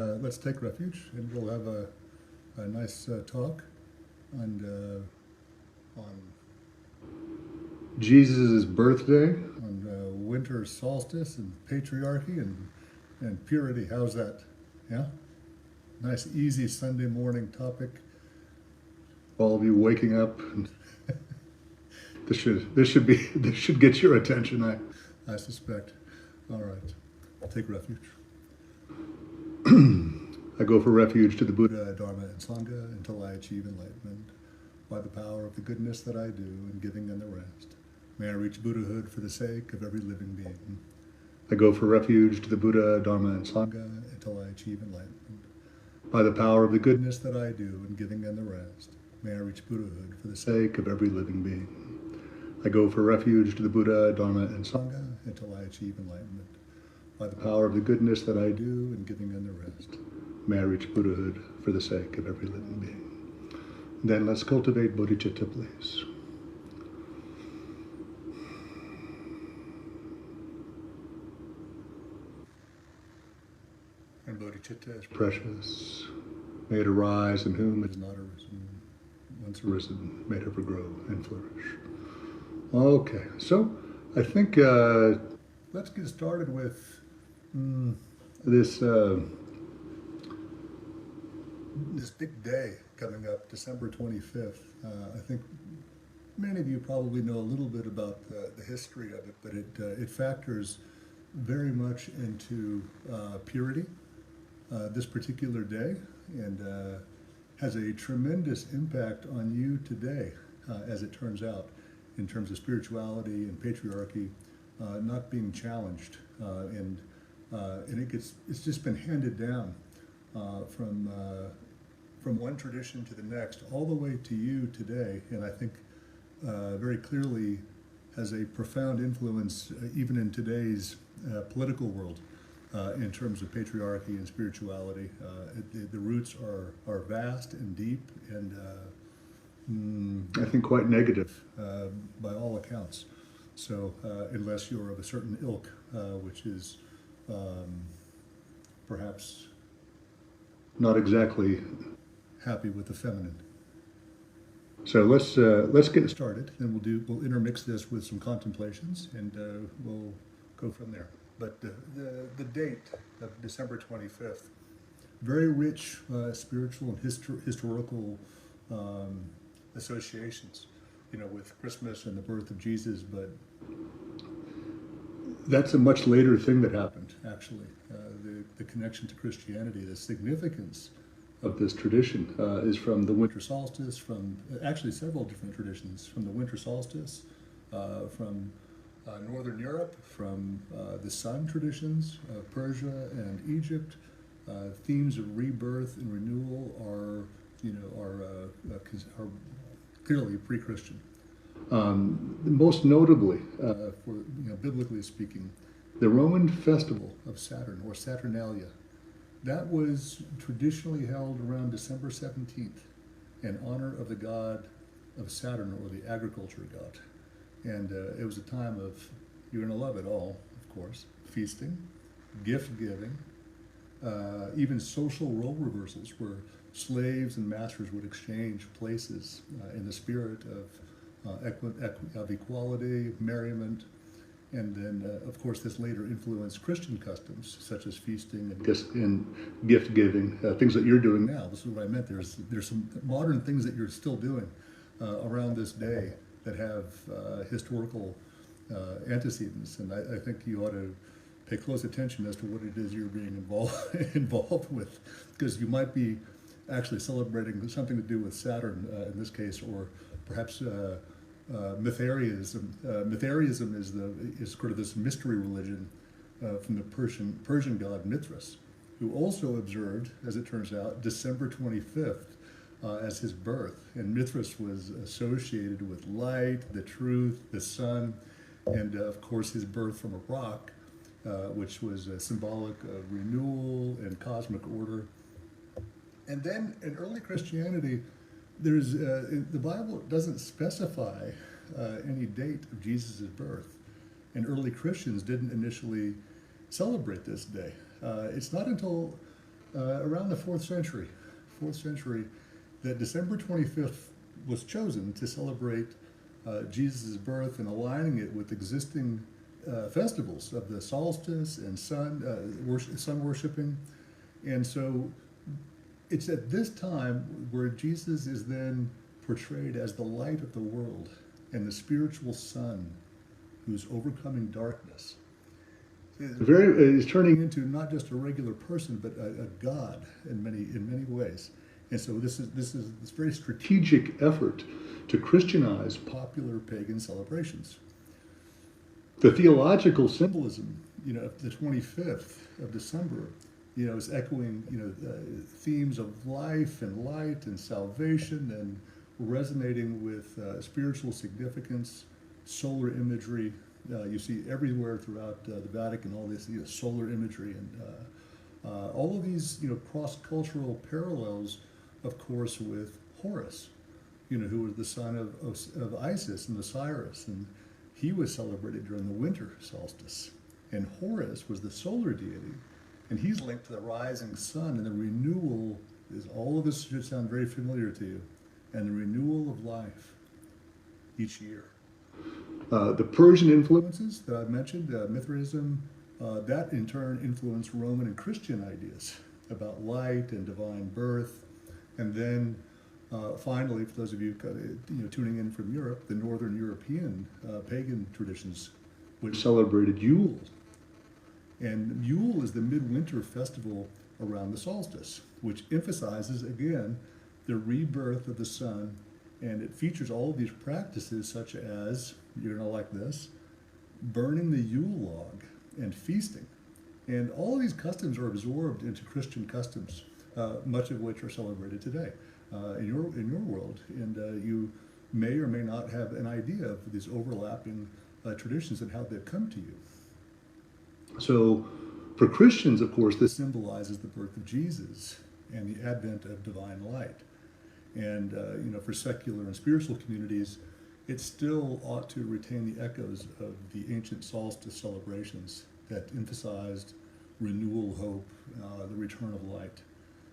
Let's take refuge, and we'll have a nice talk on Jesus' birthday, on winter solstice and patriarchy and purity. How's that? Yeah? Nice, easy Sunday morning topic. All of you waking up, and this should get your attention, I suspect. All right, I'll take refuge. I go for refuge to the Buddha, Dharma, and Sangha until I achieve enlightenment. By the power of the goodness that I do in giving and the rest, may I reach Buddhahood for the sake of every living being. I go for refuge to the Buddha, Dharma, and Sangha until I achieve enlightenment. By the power of the goodness that I do in giving and the rest, may I reach Buddhahood for the sake of every living being. I go for refuge to the Buddha, Dharma, and Sangha until I achieve enlightenment. By the power of the goodness that I do in giving and the rest, may I reach Buddhahood for the sake of every living being. Then let's cultivate bodhicitta, please. And bodhicitta is precious. May it arise in whom it has not arisen. Once arisen, may it ever grow and flourish. Okay, so I think let's get started with this big day coming up, December 25th. I think many of you probably know a little bit about the history of it, but it factors very much into purity, this particular day, and has a tremendous impact on you today, as it turns out, in terms of spirituality and patriarchy not being challenged, and it's just been handed down from one tradition to the next, all the way to you today, and I think very clearly has a profound influence even in today's political world in terms of patriarchy and spirituality. The roots are vast and deep, and I think quite negative by all accounts. So unless you're of a certain ilk, which is perhaps not exactly happy with the feminine. So let's get started, and we'll intermix this with some contemplations, and we'll go from there. But the date of December 25th, very rich spiritual and historical associations, with Christmas and the birth of Jesus, but that's a much later thing that happened, actually. The connection to Christianity, the significance of this tradition is from the winter solstice, from actually several different traditions, from the winter solstice, from Northern Europe, from the sun traditions of Persia and Egypt. Themes of rebirth and renewal are clearly pre-Christian. Most notably, for biblically speaking, the Roman festival of Saturn, or Saturnalia, that was traditionally held around December 17th in honor of the god of Saturn, or the agriculture god. And it was a time of, you're going to love it all, of course, feasting, gift giving, even social role reversals where slaves and masters would exchange places in the spirit of equality, merriment, and then, of course, this later influenced Christian customs, such as feasting and gift giving, things that you're doing now. This is what I meant. There's some modern things that you're still doing around this day that have historical antecedents, and I think you ought to pay close attention as to what it is you're being involved with, because you might be actually celebrating something to do with Saturn in this case, or perhaps Mithraism. Mithraism is sort of this mystery religion from the Persian god Mithras, who also observed, as it turns out, December 25th as his birth. And Mithras was associated with light, the truth, the sun, and of course his birth from a rock, which was symbolic of renewal and cosmic order. And then in early Christianity, the Bible doesn't specify any date of Jesus' birth, and early Christians didn't initially celebrate this day. It's not until around the 4th century, that December 25th was chosen to celebrate Jesus' birth and aligning it with existing festivals of the solstice and sun worshiping. And so it's at this time where Jesus is then portrayed as the light of the world and the spiritual sun who's overcoming darkness. He's turning into not just a regular person, but a god in many ways. And so this is this very strategic effort to Christianize popular pagan celebrations. The theological symbolism, of the 25th of December, is echoing, themes of life and light and salvation and resonating with spiritual significance, solar imagery. You see everywhere throughout the Vatican all this solar imagery and all of these cross-cultural parallels, of course, with Horus, who was the son of Isis and Osiris, and he was celebrated during the winter solstice. And Horus was the solar deity, and he's linked to the rising sun and the renewal. All of this should sound very familiar to you, and the renewal of life each year. The Persian influences that I've mentioned, Mithraism, that in turn influenced Roman and Christian ideas about light and divine birth. And then finally, for those of you tuning in from Europe, the Northern European pagan traditions, which celebrated Yule. And Yule is the midwinter festival around the solstice, which emphasizes, again, the rebirth of the sun. And it features all of these practices such as, you're going to like this, burning the Yule log and feasting. And all of these customs are absorbed into Christian customs, much of which are celebrated today in your world. And you may or may not have an idea of these overlapping traditions and how they've come to you. So for Christians, of course, this symbolizes the birth of Jesus and the advent of divine light. And for secular and spiritual communities, it still ought to retain the echoes of the ancient solstice celebrations that emphasized renewal, hope, the return of light.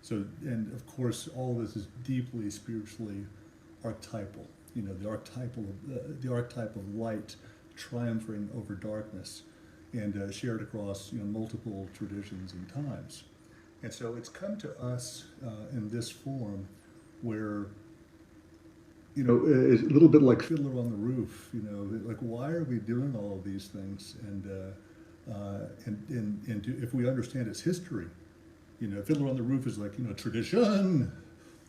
So, and of course, all of this is deeply spiritually archetypal. The archetype of light triumphing over darkness, and shared across multiple traditions and times. And so it's come to us in this form, where it's a little bit like Fiddler on the Roof. Like, why are we doing all of these things? And if we understand its history, Fiddler on the Roof is like tradition.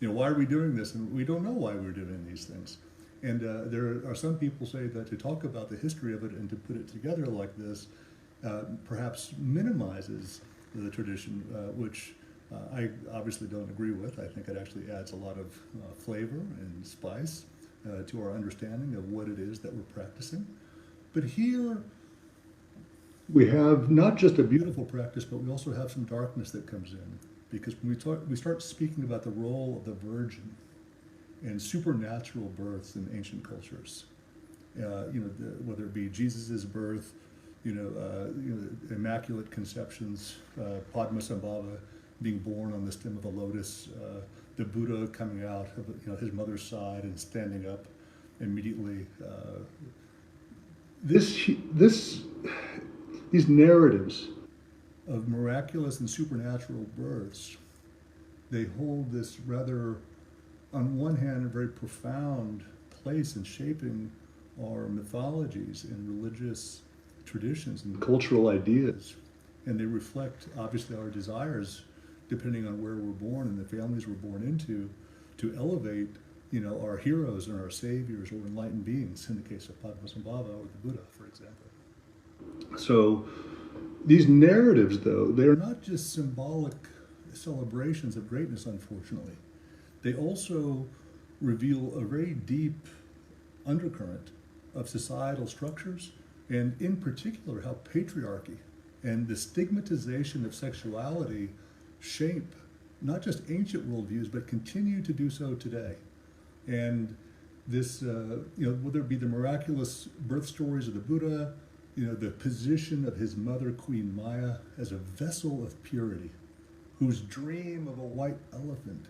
Why are we doing this? And we don't know why we're doing these things. And there are some people say that to talk about the history of it and to put it together like this perhaps minimizes the tradition, which I obviously don't agree with. I think it actually adds a lot of flavor and spice to our understanding of what it is that we're practicing. But here we have not just a beautiful practice, but we also have some darkness that comes in. Because when we start speaking about the role of the Virgin and supernatural births in ancient cultures, whether it be Jesus' birth, immaculate conceptions, Padmasambhava, being born on the stem of a lotus, the Buddha coming out of his mother's side and standing up immediately. These narratives of miraculous and supernatural births, they hold this rather, on one hand, a very profound place in shaping our mythologies and religious traditions and cultural ideas. And they reflect, obviously, our desires, depending on where we're born and the families we're born into, to elevate, our heroes and our saviors or enlightened beings, in the case of Padmasambhava or the Buddha, for example. So these narratives, though, they are not just symbolic celebrations of greatness, unfortunately. They also reveal a very deep undercurrent of societal structures, and in particular how patriarchy and the stigmatization of sexuality shape not just ancient worldviews, but continue to do so today. And this, whether it be the miraculous birth stories of the Buddha, the position of his mother, Queen Maya, as a vessel of purity, whose dream of a white elephant,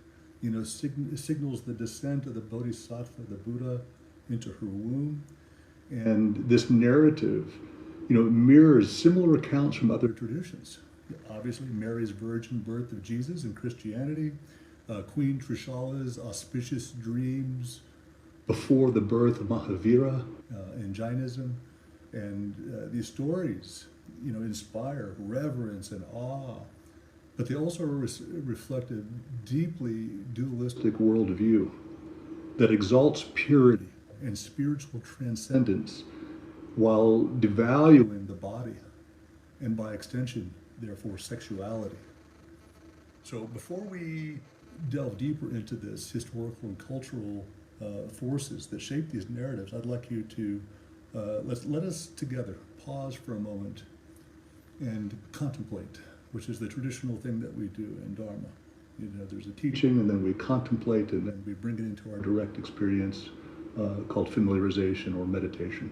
signals the descent of the Bodhisattva, the Buddha, into her womb. And this narrative, mirrors similar accounts from other traditions. Obviously, Mary's virgin birth of Jesus in Christianity, Queen Trishala's auspicious dreams before the birth of Mahavira in Jainism. And these stories, inspire reverence and awe, but they also reflect a deeply dualistic worldview that exalts purity and spiritual transcendence while devaluing the body and, by extension, therefore, sexuality. So before we delve deeper into this historical and cultural forces that shape these narratives, I'd like you to let us together pause for a moment and contemplate, which is the traditional thing that we do in Dharma. There's a teaching, and then we contemplate, and then we bring it into our direct experience, called familiarization or meditation.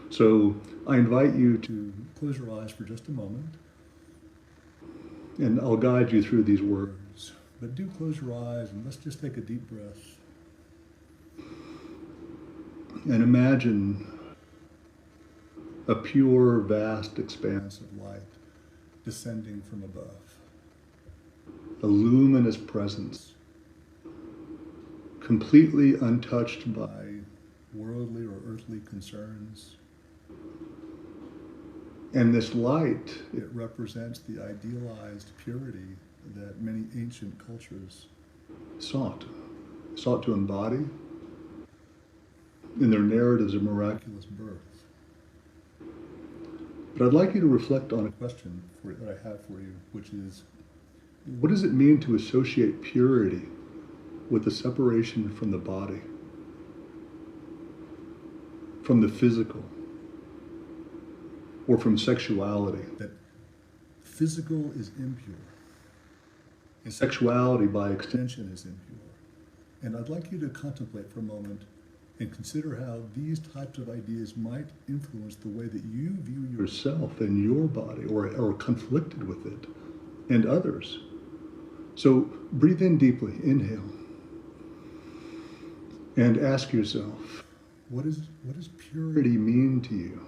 So I invite you to close your eyes for just a moment, and I'll guide you through these words. But do close your eyes, and let's just take a deep breath. And imagine a pure, vast expanse of light descending from above. A luminous presence, completely untouched by worldly or earthly concerns. And this light, it represents the idealized purity that many ancient cultures sought to embody in their narratives of miraculous birth. But I'd like you to reflect on a question that I have for you, which is, what does it mean to associate purity with the separation from the body, from the physical, or from sexuality? That physical is impure, and sexuality, by extension, is impure. And I'd like you to contemplate for a moment and consider how these types of ideas might influence the way that you view yourself and your body, or are conflicted with it, and others. So breathe in deeply, inhale, and ask yourself, what does purity mean to you?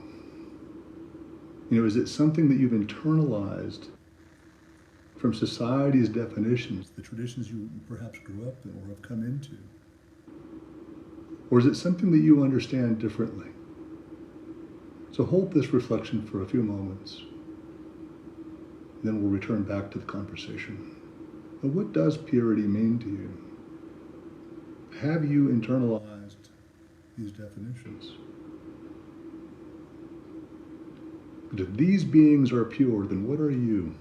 Is it something that you've internalized from society's definitions, the traditions you perhaps grew up in or have come into? Or is it something that you understand differently? So hold this reflection for a few moments. Then we'll return back to the conversation. But what does purity mean to you? Have you internalized these definitions? But if these beings are pure, then what are you?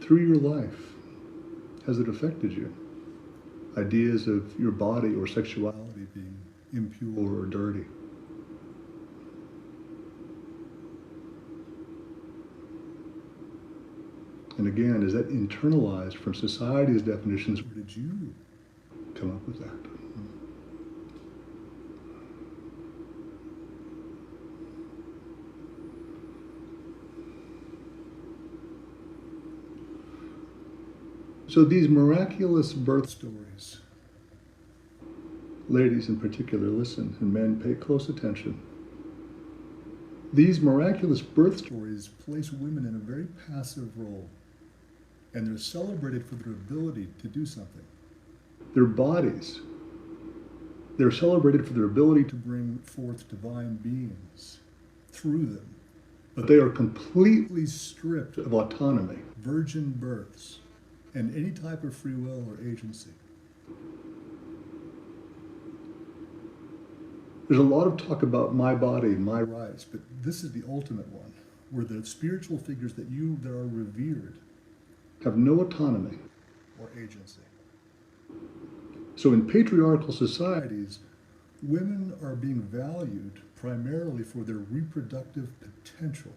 Through your life, has it affected you? Ideas of your body or sexuality being impure or dirty. And again, is that internalized from society's definitions, or did you come up with that? So these miraculous birth stories, ladies in particular, listen, and men, pay close attention. These miraculous birth stories place women in a very passive role, and they're celebrated for their ability to do something. Their bodies, they're celebrated for their ability to bring forth divine beings through them, but they are completely stripped of autonomy, virgin births, and any type of free will or agency. There's a lot of talk about my body and my rights, but this is the ultimate one, where the spiritual figures that are revered have no autonomy or agency. So in patriarchal societies, women are being valued primarily for their reproductive potential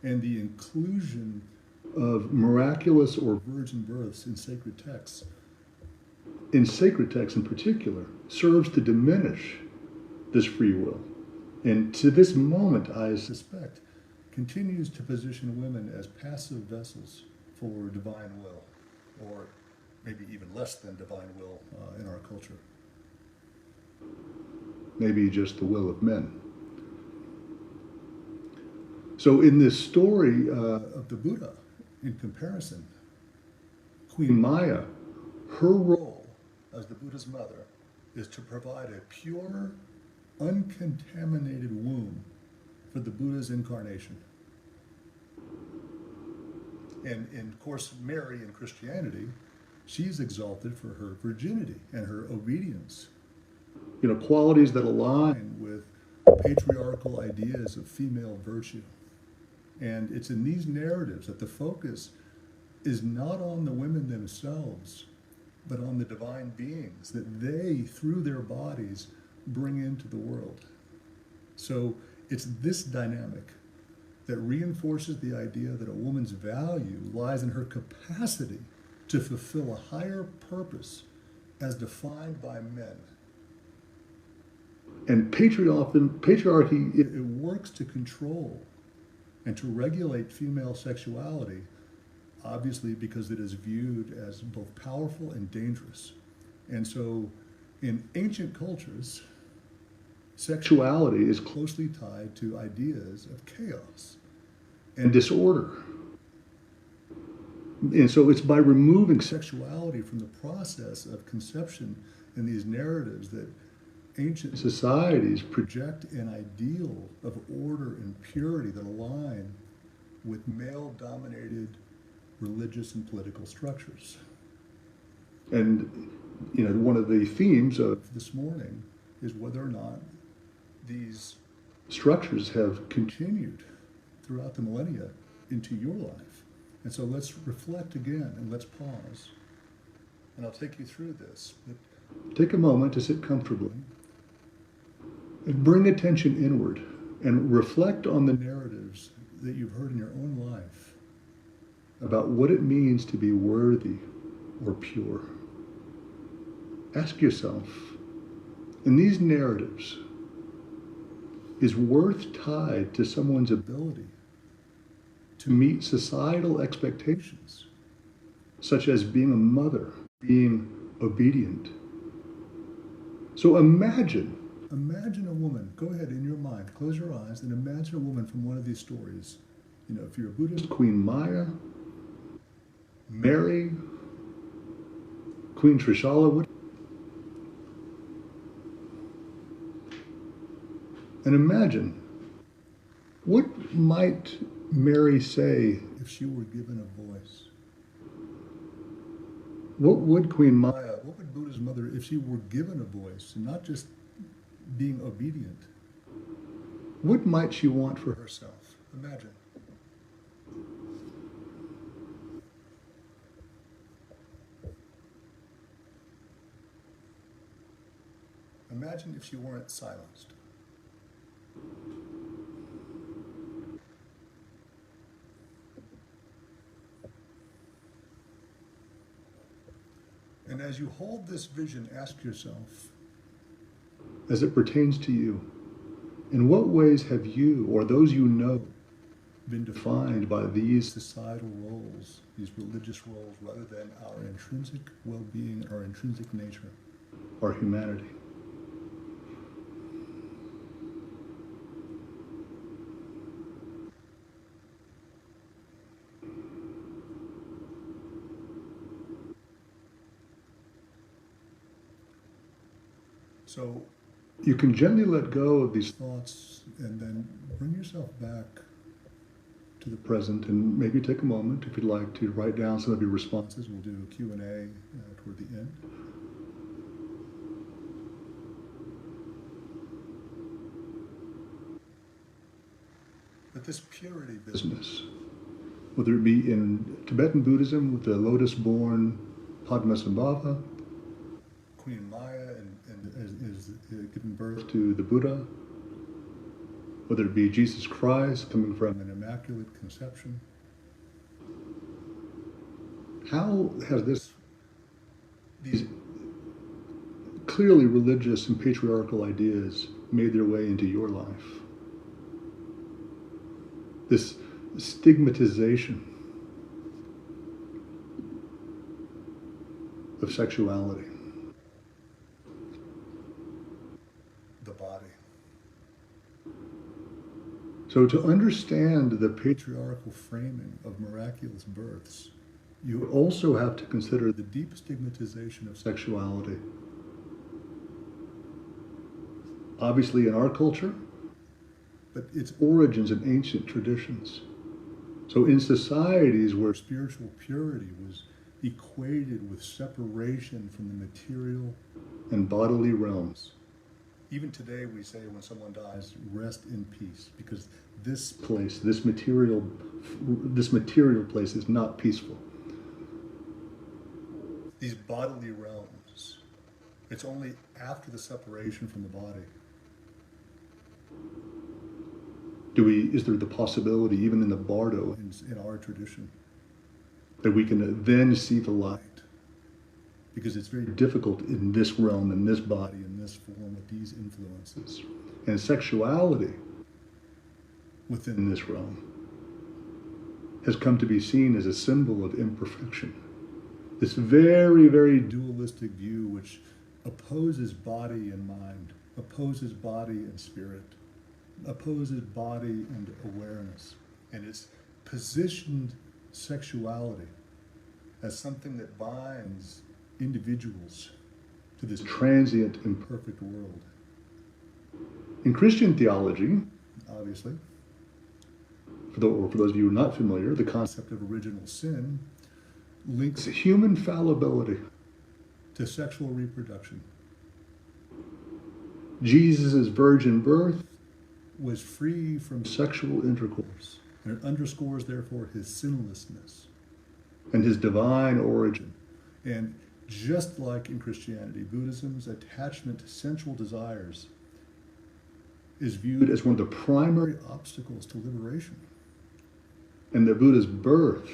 and the inclusion of miraculous or virgin births in sacred texts in sacred texts in particular, serves to diminish this free will. And to this moment, I suspect, continues to position women as passive vessels for divine will, or maybe even less than divine will in our culture. Maybe just the will of men. So in this story of the Buddha, in comparison, Queen Maya, her role as the Buddha's mother is to provide a pure, uncontaminated womb for the Buddha's incarnation. And of course, Mary in Christianity, she's exalted for her virginity and her obedience. You know, qualities that align with patriarchal ideas of female virtue. And it's in these narratives that the focus is not on the women themselves, but on the divine beings that they, through their bodies, bring into the world. So it's this dynamic that reinforces the idea that a woman's value lies in her capacity to fulfill a higher purpose as defined by men. And patriarchy, it works to control and to regulate female sexuality, obviously because it is viewed as both powerful and dangerous. And so in ancient cultures, sexuality is closely tied to ideas of chaos and disorder. And so it's by removing sexuality from the process of conception in these narratives that ancient societies project an ideal of order and purity that align with male-dominated religious and political structures. And, you know, one of the themes of this morning is whether or not these structures have continued throughout the millennia into your life. And so let's reflect again and let's pause. And I'll take you through this. But take a moment to sit comfortably and bring attention inward and reflect on the narratives that you've heard in your own life about what it means to be worthy or pure. Ask yourself, in these narratives, is worth tied to someone's ability to meet societal expectations, such as being a mother, being obedient? So imagine a woman, go ahead in your mind, close your eyes and imagine a woman from one of these stories. You know, if you're a Buddhist, Queen Maya, Mary, Queen Trishala, and imagine, what might Mary say if she were given a voice? What would Queen Maya, what would Buddha's mother, if she were given a voice, and not just being obedient, what might she want for herself? Imagine. Imagine if she weren't silenced. And as you hold this vision, ask yourself, as it pertains to you, in what ways have you or those you know been defined by these societal roles, these religious roles, rather than our intrinsic well-being, our intrinsic nature, our humanity? So you can gently let go of these thoughts and then bring yourself back to the present, and maybe take a moment if you'd like to write down some of your responses. We'll do a Q&A toward the end. But this purity business, whether it be in Tibetan Buddhism with the lotus-born Padmasambhava, Queen Maya is giving birth to the Buddha, whether it be Jesus Christ coming from an immaculate conception. How has these clearly religious and patriarchal ideas made their way into your life. This stigmatization of sexuality, the body. So to understand the patriarchal framing of miraculous births, you also have to consider the deep stigmatization of sexuality. Obviously in our culture, but its origins in ancient traditions. So in societies where spiritual purity was equated with separation from the material and bodily realms. Even today we say when someone dies, rest in peace, because this place, this material place is not peaceful. These bodily realms, it's only after the separation from the body. Is there the possibility, even in the bardo, in our tradition, that we can then see the light? Because it's very difficult in this realm, in this body, in this form, with these influences. And sexuality within this realm has come to be seen as a symbol of imperfection. This very, very dualistic view which opposes body and mind, opposes body and spirit, opposes body and awareness. And it's positioned sexuality as something that binds individuals to this transient, imperfect world. In Christian theology, obviously, for those of you who are not familiar, the concept of original sin links human fallibility to sexual reproduction. Jesus' virgin birth was free from sexual intercourse, and it underscores, therefore, his sinlessness and his divine origin. And just like in Christianity, Buddhism's attachment to sensual desires is viewed as one of the primary obstacles to liberation. And the Buddha's birth,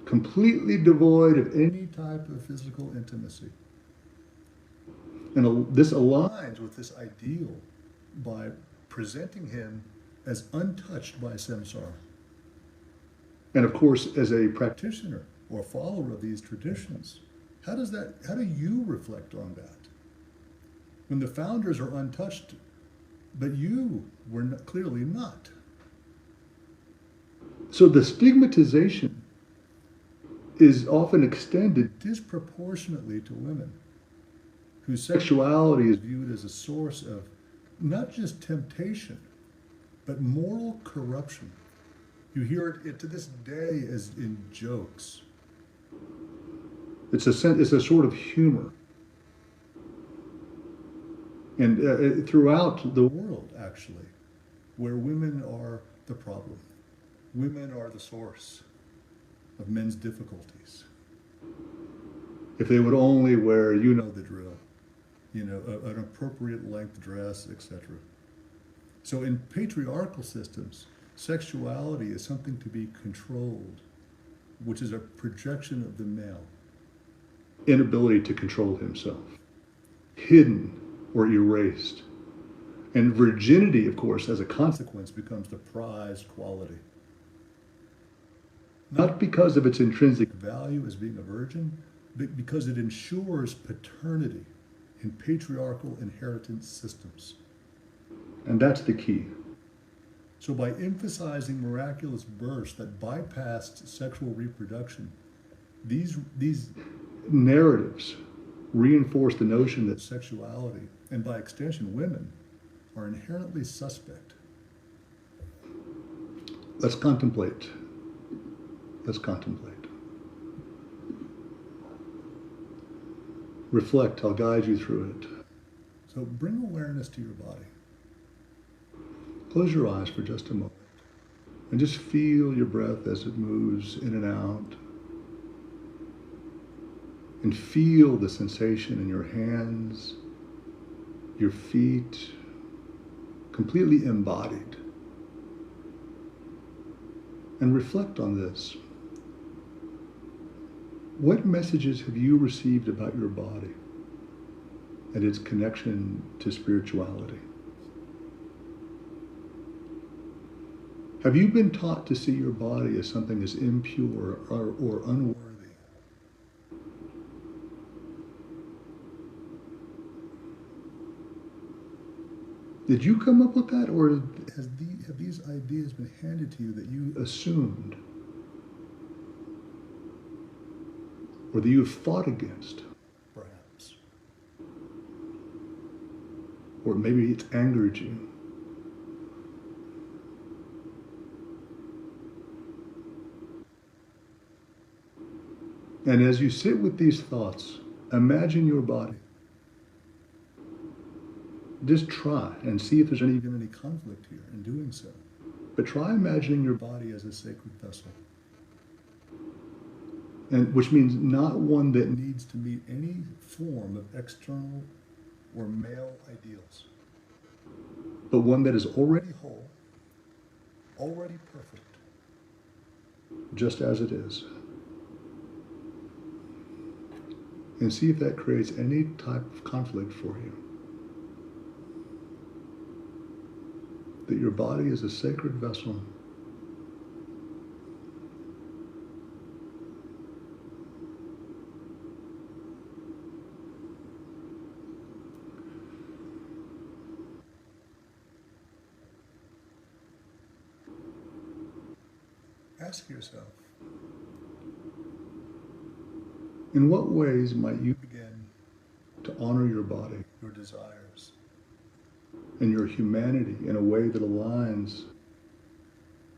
completely devoid of any type of physical intimacy. And this aligns with this ideal by presenting him as untouched by samsara. And of course, as a practitioner or follower of these traditions, how do you reflect on that? When the founders are untouched, but you were clearly not. So the stigmatization is often extended disproportionately to women, whose sexuality is viewed as a source of not just temptation, but moral corruption. You hear it to this day as in jokes. It's a sort of humor. And throughout the world, actually, where women are the problem. Women are the source of men's difficulties. If they would only wear, you know the drill, an appropriate length dress, etc. So in patriarchal systems, sexuality is something to be controlled, which is a projection of the male. Inability to control himself, hidden or erased. And virginity, of course, as a consequence, becomes the prized quality. Not because of its intrinsic value as being a virgin, but because it ensures paternity in patriarchal inheritance systems. And that's the key. So by emphasizing miraculous births that bypassed sexual reproduction, these narratives reinforce the notion that sexuality, and by extension women, are inherently suspect. Let's contemplate. Let's contemplate. Reflect, I'll guide you through it. So bring awareness to your body. Close your eyes for just a moment and just feel your breath as it moves in and out. And feel the sensation in your hands, your feet, completely embodied. And reflect on this. What messages have you received about your body? and its connection to spirituality. Have you been taught to see your body as something as impure or unworthy? Did you come up with that, or have these ideas been handed to you that you assumed, or that you have fought against, perhaps? Or maybe it's angered you. And as you sit with these thoughts, imagine your body. Just try and see if there's even any conflict here in doing so. But try imagining your body as a sacred vessel. And which means not one that needs to meet any form of external or male ideals, but one that is already whole, already perfect, just as it is. And see if that creates any type of conflict for you. That your body is a sacred vessel. Ask yourself, in what ways might you begin to honor your body, your desires, and your humanity in a way that aligns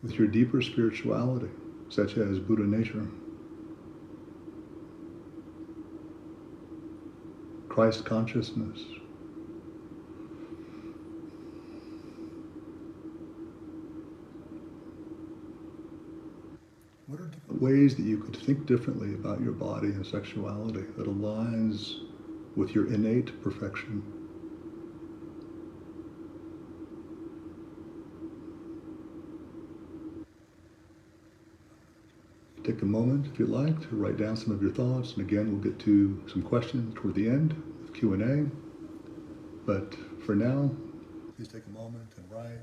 with your deeper spirituality, such as Buddha nature, Christ consciousness? What are different ways that you could think differently about your body and sexuality that aligns with your innate perfection? Take a moment, if you like, to write down some of your thoughts. And again, we'll get to some questions toward the end with Q&A. But for now, please take a moment and write.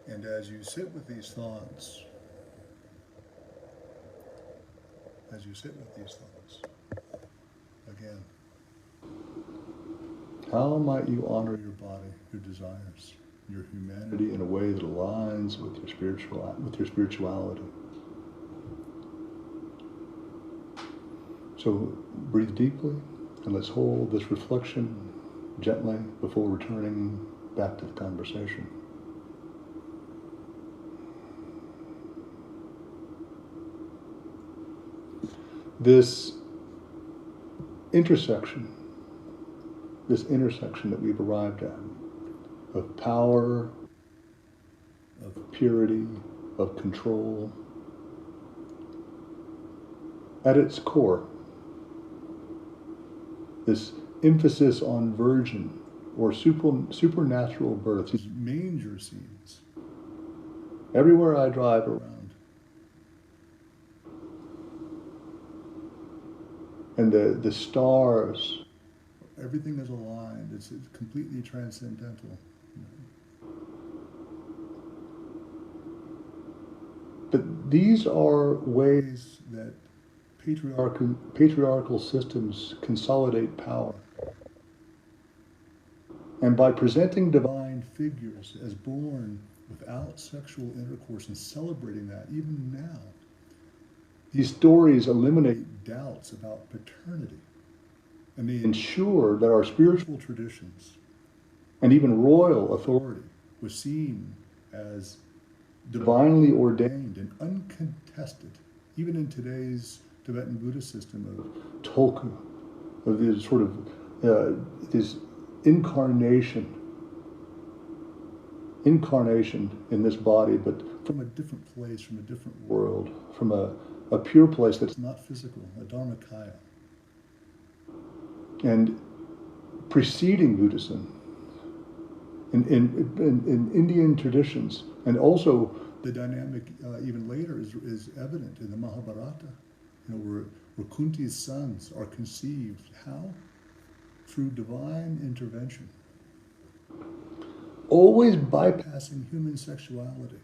And as you sit with these thoughts, again, how might you honor your body, your desires, your humanity in a way that aligns with your spirituality? So breathe deeply, and let's hold this reflection gently before returning back to the conversation. This intersection that we've arrived at of power, of purity, of control, at its core, this emphasis on virgin or supernatural births, these manger scenes, everywhere I drive around. And the stars, everything is aligned. It's completely transcendental. But these are ways that patriarchal systems consolidate power. And by presenting divine figures as born without sexual intercourse and celebrating that even now, these stories eliminate doubts about paternity, and they ensure that our spiritual traditions and even royal authority was seen as divinely ordained and uncontested, even in today's Tibetan Buddhist system of tulku, of this sort of this incarnation in this body, but from a different place, from a different world, from a pure place that's not physical, a dharmakaya. And preceding Buddhism, in Indian traditions, and also The dynamic even later is evident in the Mahabharata, where Kunti's sons are conceived. How? Through divine intervention. Always bypassing human sexuality.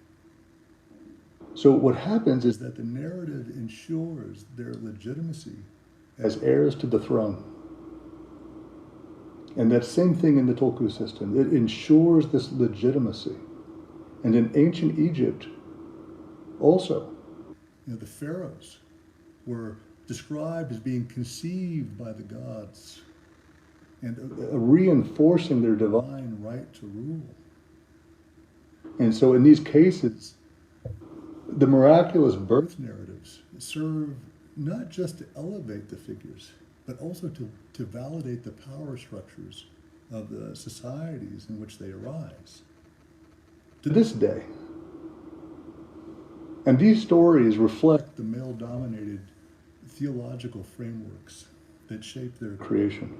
So what happens is that the narrative ensures their legitimacy as heirs to the throne. And that same thing in the Tulku system. It ensures this legitimacy. And in ancient Egypt, also, the pharaohs were described as being conceived by the gods and reinforcing their divine right to rule. And so in these cases, the miraculous birth narratives serve not just to elevate the figures, but also to validate the power structures of the societies in which they arise. To this day. And these stories reflect the male-dominated theological frameworks that shape their creation.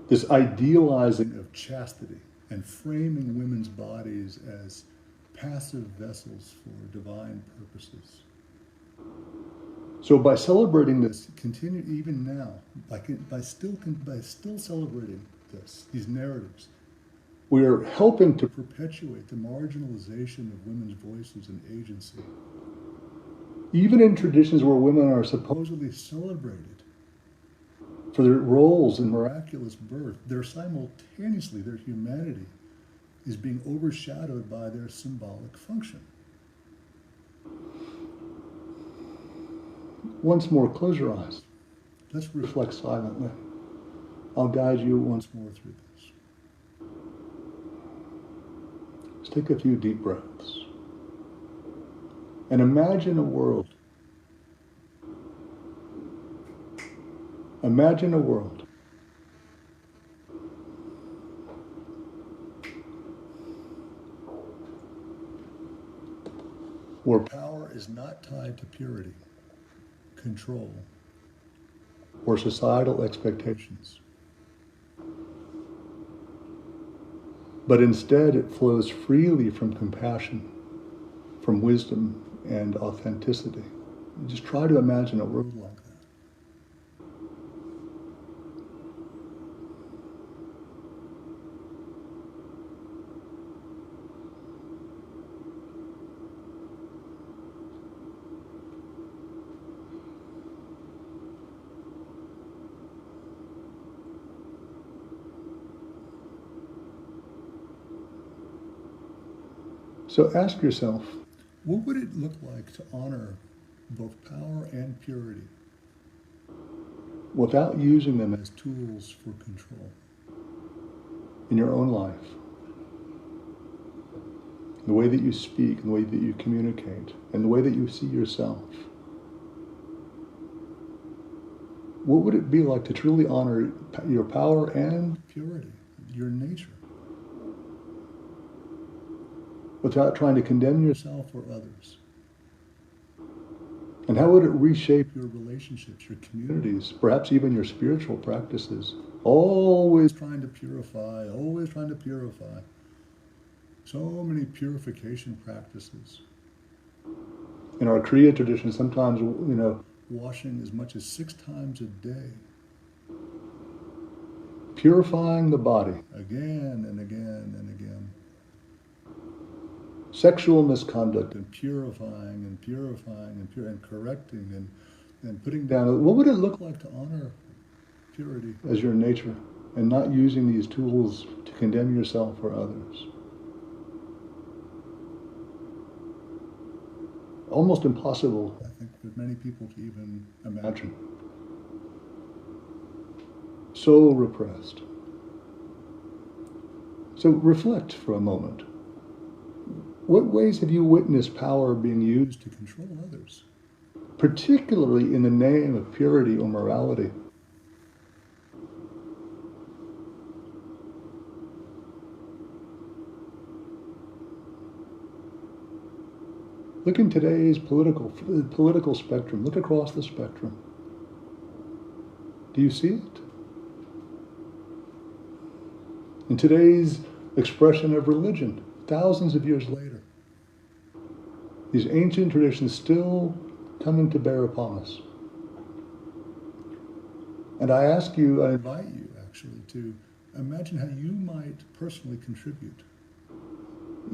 This idealizing of chastity and framing women's bodies as passive vessels for divine purposes. So by celebrating this, continue even now, by still celebrating these narratives, we are helping to perpetuate the marginalization of women's voices and agency. Even in traditions where women are supposedly celebrated for their roles in miraculous birth, their humanity is being overshadowed by their symbolic function. Once more, close your eyes. Let's reflect silently. I'll guide you once more through this. Let's take a few deep breaths. And imagine a world. Imagine a world where power is not tied to purity, control, or societal expectations, but instead it flows freely from compassion, from wisdom and authenticity. Just try to imagine a world like that. So ask yourself, what would it look like to honor both power and purity without using them as tools for control in your own life? The way that you speak, the way that you communicate, and the way that you see yourself. What would it be like to truly honor your power and purity, your nature, without trying to condemn yourself or others? And how would it reshape your relationships, your communities, perhaps even your spiritual practices? Always trying to purify, always trying to purify. So many purification practices. In our Kriya tradition, sometimes, washing as much as 6 times a day. Purifying the body again and again and again. Sexual misconduct and purifying and correcting and putting down. What would it look like to honor purity as your nature and not using these tools to condemn yourself or others? Almost impossible, I think, for many people to even imagine. So repressed. So reflect for a moment. What ways have you witnessed power being used to control others, particularly in the name of purity or morality? Look in today's political spectrum. Look across the spectrum. Do you see it? In today's expression of religion, thousands of years later, These ancient traditions still coming to bear upon us. And I ask you, I invite you actually to imagine how you might personally contribute,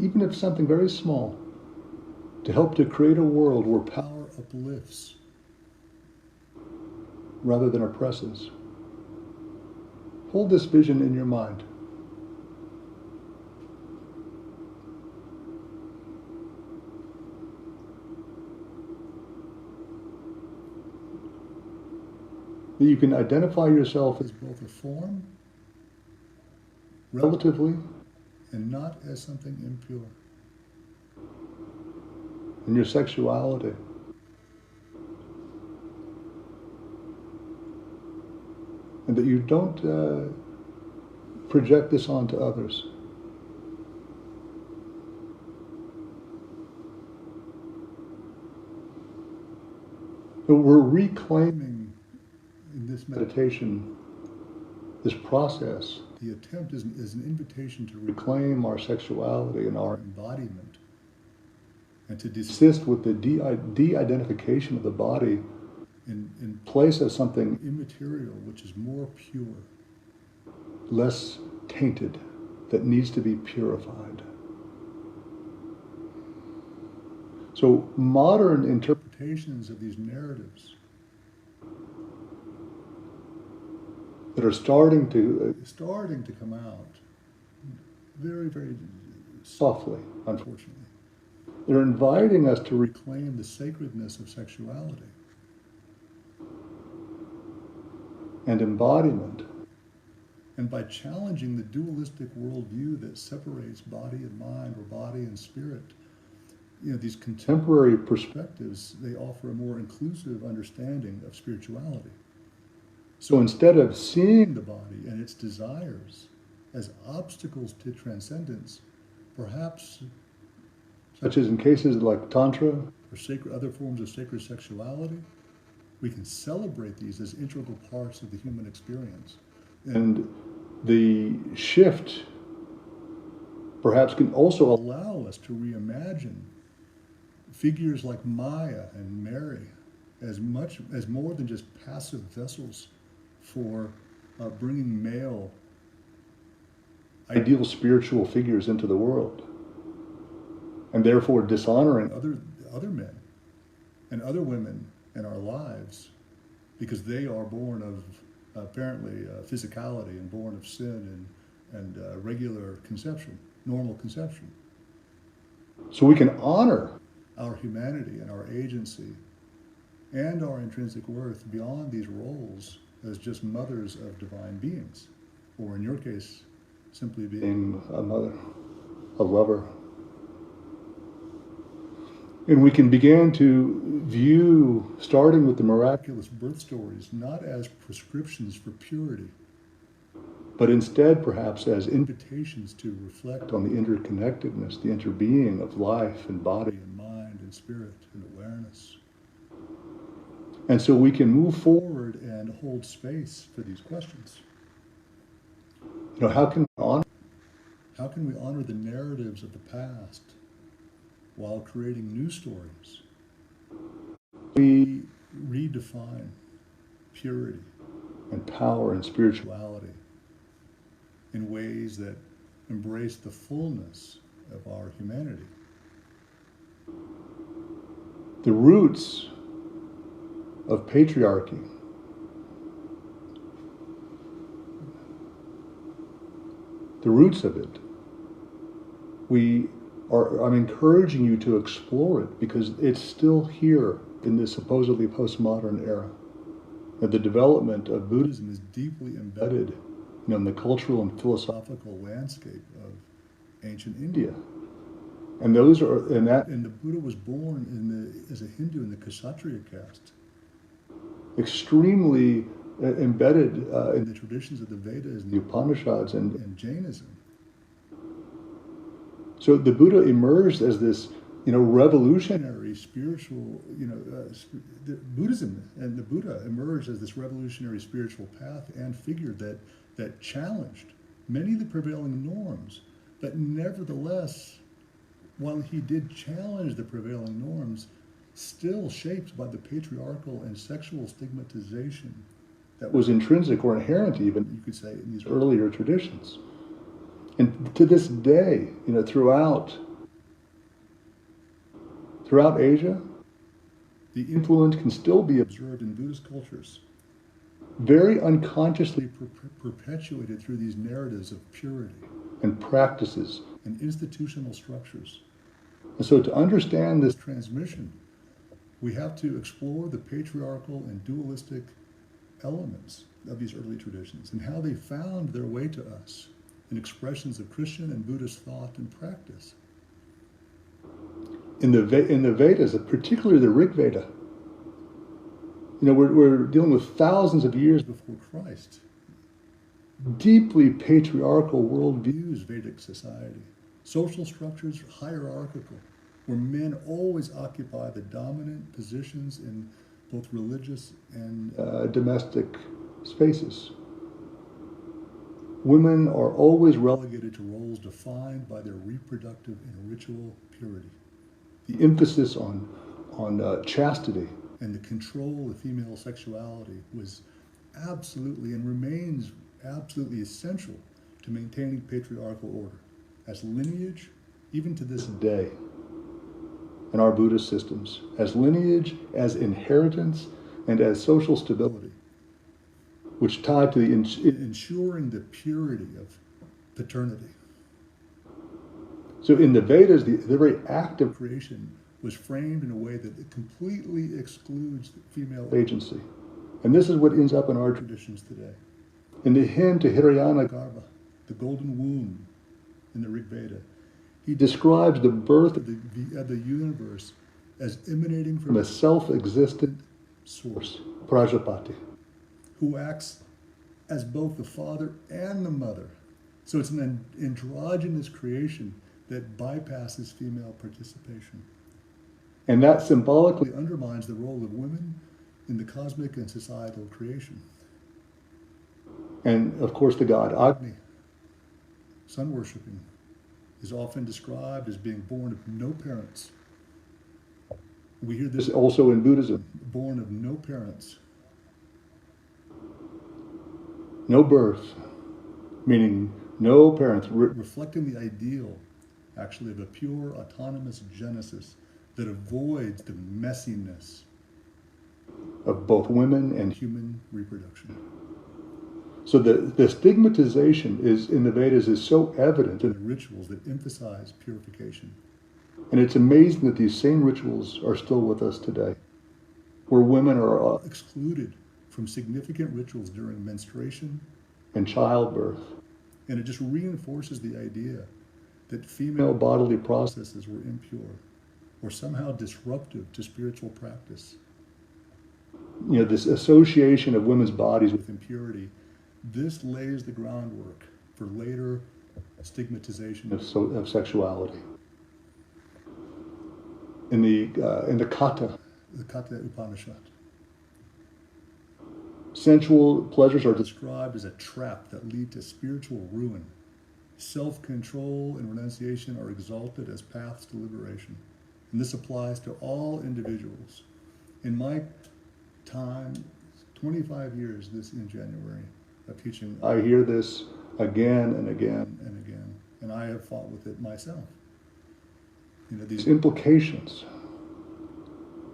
even if something very small, to help to create a world where power uplifts rather than oppresses. Hold this vision in your mind. That you can identify yourself as both a form, relatively, and not as something impure. In your sexuality. And that you don't project this onto others. But we're reclaiming in this meditation, this process. The attempt is an invitation to reclaim our sexuality and our embodiment, and to desist with the de-identification of the body in place of something immaterial, which is more pure, less tainted, that needs to be purified. So modern interpretations of these narratives that are starting to come out very, very softly, unfortunately. They're inviting us to reclaim the sacredness of sexuality and embodiment. And by challenging the dualistic worldview that separates body and mind, or body and spirit, these contemporary perspectives, they offer a more inclusive understanding of spirituality. So instead of seeing the body and its desires as obstacles to transcendence, perhaps, such as in cases like Tantra or other forms of sacred sexuality, we can celebrate these as integral parts of the human experience. And the shift perhaps can also allow us to reimagine figures like Maya and Mary as more than just passive vessels for bringing male ideal spiritual figures into the world, and therefore dishonoring other men and other women in our lives, because they are born of apparently physicality and born of sin and regular conception, normal conception. So we can honor our humanity and our agency and our intrinsic worth beyond these roles as just mothers of divine beings, or in your case, simply being a mother, a lover. And we can begin to view, starting with the miraculous birth stories, not as prescriptions for purity, but instead perhaps as invitations to reflect on the interconnectedness, the interbeing of life and body and mind and spirit and awareness. And so we can move forward and hold space for these questions. How can we honor the narratives of the past while creating new stories? We redefine purity and power and spirituality in ways that embrace the fullness of our humanity. The roots of patriarchy the roots of it. I'm encouraging you to explore it because it's still here in this supposedly postmodern era. And the development of Buddhism is deeply embedded, in the cultural and philosophical landscape of ancient India. And the Buddha was born as a Hindu in the Kshatriya caste, extremely embedded in the traditions of the Vedas and the Upanishads and Jainism. So the Buddha emerged as this, revolutionary spiritual, Buddhism and the Buddha emerged as this revolutionary spiritual path and figure that challenged many of the prevailing norms, but nevertheless while he did challenge the prevailing norms, still shaped by the patriarchal and sexual stigmatization that was intrinsic or inherent even, you could say, in these earlier traditions. And to this day, throughout Asia, the influence can still be observed in Buddhist cultures, very unconsciously perpetuated through these narratives of purity and practices and institutional structures. And so to understand this transmission, we have to explore the patriarchal and dualistic elements of these early traditions and how they found their way to us in expressions of Christian and Buddhist thought and practice. In the Vedas, particularly the Rig Veda, we're dealing with thousands of years before Christ. Deeply patriarchal worldviews, Vedic society. Social structures, hierarchical, where men always occupy the dominant positions in both religious and domestic spaces. Women are always relegated to roles defined by their reproductive and ritual purity. The emphasis on chastity and the control of female sexuality was absolutely and remains absolutely essential to maintaining patriarchal order as lineage, even to this day in our Buddhist systems, as lineage, as inheritance, and as social stability, which tied to the ensuring the purity of paternity. So in the Vedas, the very act of creation was framed in a way that it completely excludes female agency. And this is what ends up in our traditions today. In the hymn to Hirayana Garbha, the golden womb in the Rig Veda, he describes the birth of the universe as emanating from a self-existent source, Prajapati, who acts as both the father and the mother. So it's an androgynous creation that bypasses female participation. And that symbolically undermines the role of women in the cosmic and societal creation. And of course, the god Agni, sun worshipping, is often described as being born of no parents. We hear this also in Buddhism, born of no parents. No birth, meaning no parents, reflecting the ideal, actually, of a pure, autonomous genesis that avoids the messiness of both women and human reproduction. So the stigmatization in the Vedas is so evident in the rituals that emphasize purification. And it's amazing that these same rituals are still with us today, where women are excluded from significant rituals during menstruation and childbirth. And it just reinforces the idea that female bodily processes were impure or somehow disruptive to spiritual practice. This association of women's bodies with impurity, this lays the groundwork for later stigmatization of sexuality. In the Katha Upanishad, sensual pleasures are described as a trap that lead to spiritual ruin. Self-control and renunciation are exalted as paths to liberation. And this applies to all individuals. In my time, 25 years in January of teaching, I hear this again and again and again, and I have fought with it myself. These implications,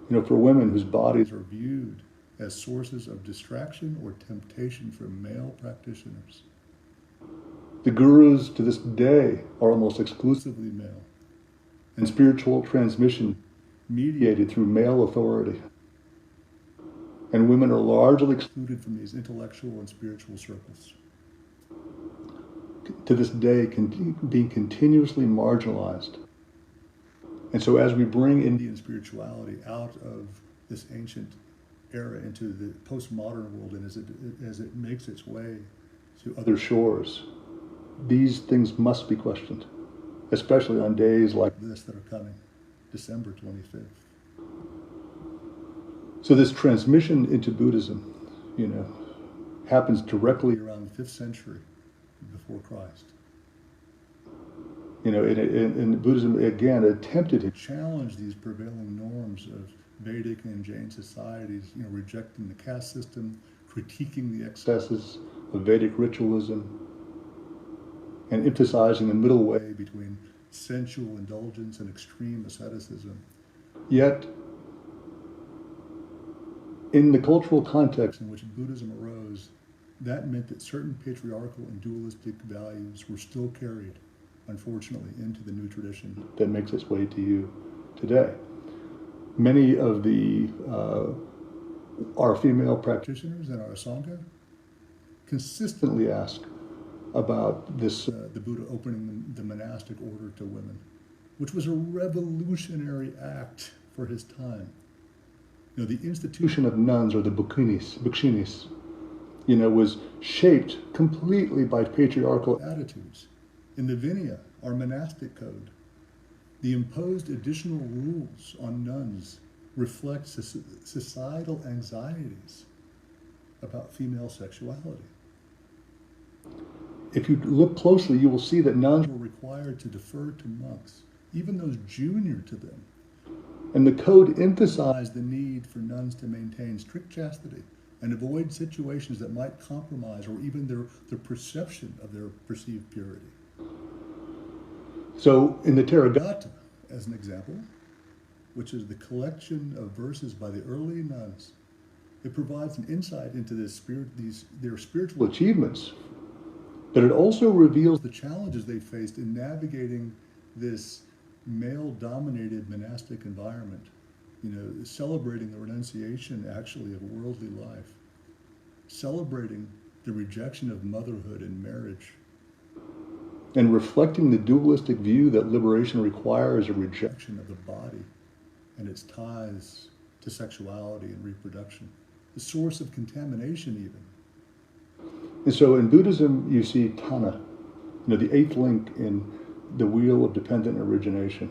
for women whose bodies are viewed as sources of distraction or temptation for male practitioners. The gurus to this day are almost exclusively male, and spiritual transmission mediated through male authority. And women are largely excluded from these intellectual and spiritual circles. To this day, being continuously marginalized. And so as we bring Indian spirituality out of this ancient era into the postmodern world, and as it makes its way to other shores, these things must be questioned, especially on days like this that are coming, December 25th. So this transmission into Buddhism, happens directly around the 5th century before Christ. In Buddhism, again, attempted to challenge these prevailing norms of Vedic and Jain societies, rejecting the caste system, critiquing the excesses of Vedic ritualism, and emphasizing the middle way between sensual indulgence and extreme asceticism. Yet, in the cultural context in which Buddhism arose, that meant that certain patriarchal and dualistic values were still carried, unfortunately, into the new tradition that makes its way to you today. Many of our female practitioners in our Sangha consistently ask about this, the Buddha opening the monastic order to women, which was a revolutionary act for his time. The institution of nuns, or the bhikshunis, was shaped completely by patriarchal attitudes. In the Vinaya, our monastic code, the imposed additional rules on nuns reflect societal anxieties about female sexuality. If you look closely, you will see that nuns were required to defer to monks, even those junior to them. And the code emphasized the need for nuns to maintain strict chastity and avoid situations that might compromise or even their perception of their perceived purity. So in the Therigatha, as an example, which is the collection of verses by the early nuns, it provides an insight into their spiritual achievements, but it also reveals the challenges they faced in navigating this male-dominated monastic environment, celebrating the renunciation, actually, of worldly life, celebrating the rejection of motherhood and marriage, and reflecting the dualistic view that liberation requires a rejection of the body and its ties to sexuality and reproduction, the source of contamination even. And so in Buddhism, you see Tanha, the eighth link in the wheel of dependent origination,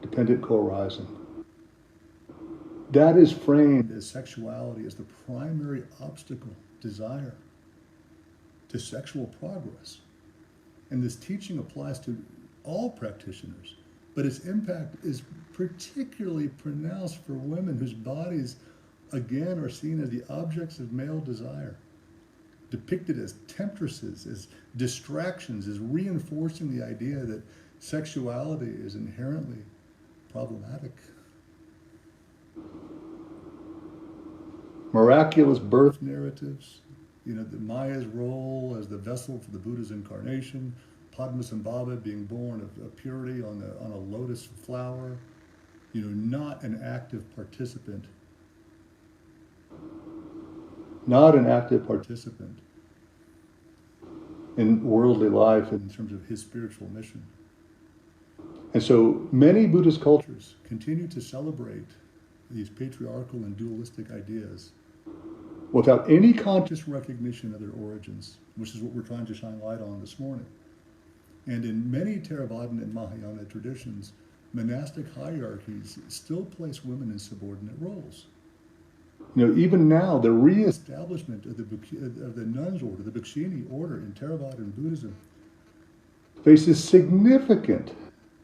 dependent co-arising. That is framed as sexuality as the primary obstacle, desire, to sexual progress. And this teaching applies to all practitioners, but its impact is particularly pronounced for women whose bodies, again, are seen as the objects of male desire, depicted as temptresses, as distractions, as reinforcing the idea that sexuality is inherently problematic. Miraculous birth narratives, the Maya's role as the vessel for the Buddha's incarnation, Padmasambhava being born of purity on a lotus flower, not an active participant. Not an active participant in worldly life in terms of his spiritual mission. And so many Buddhist cultures continue to celebrate these patriarchal and dualistic ideas without any conscious recognition of their origins, which is what we're trying to shine light on this morning. And in many Theravadan and Mahayana traditions, monastic hierarchies still place women in subordinate roles. Even now, the re-establishment of the nuns order, the Bhikshuni order in Theravada Buddhism, faces significant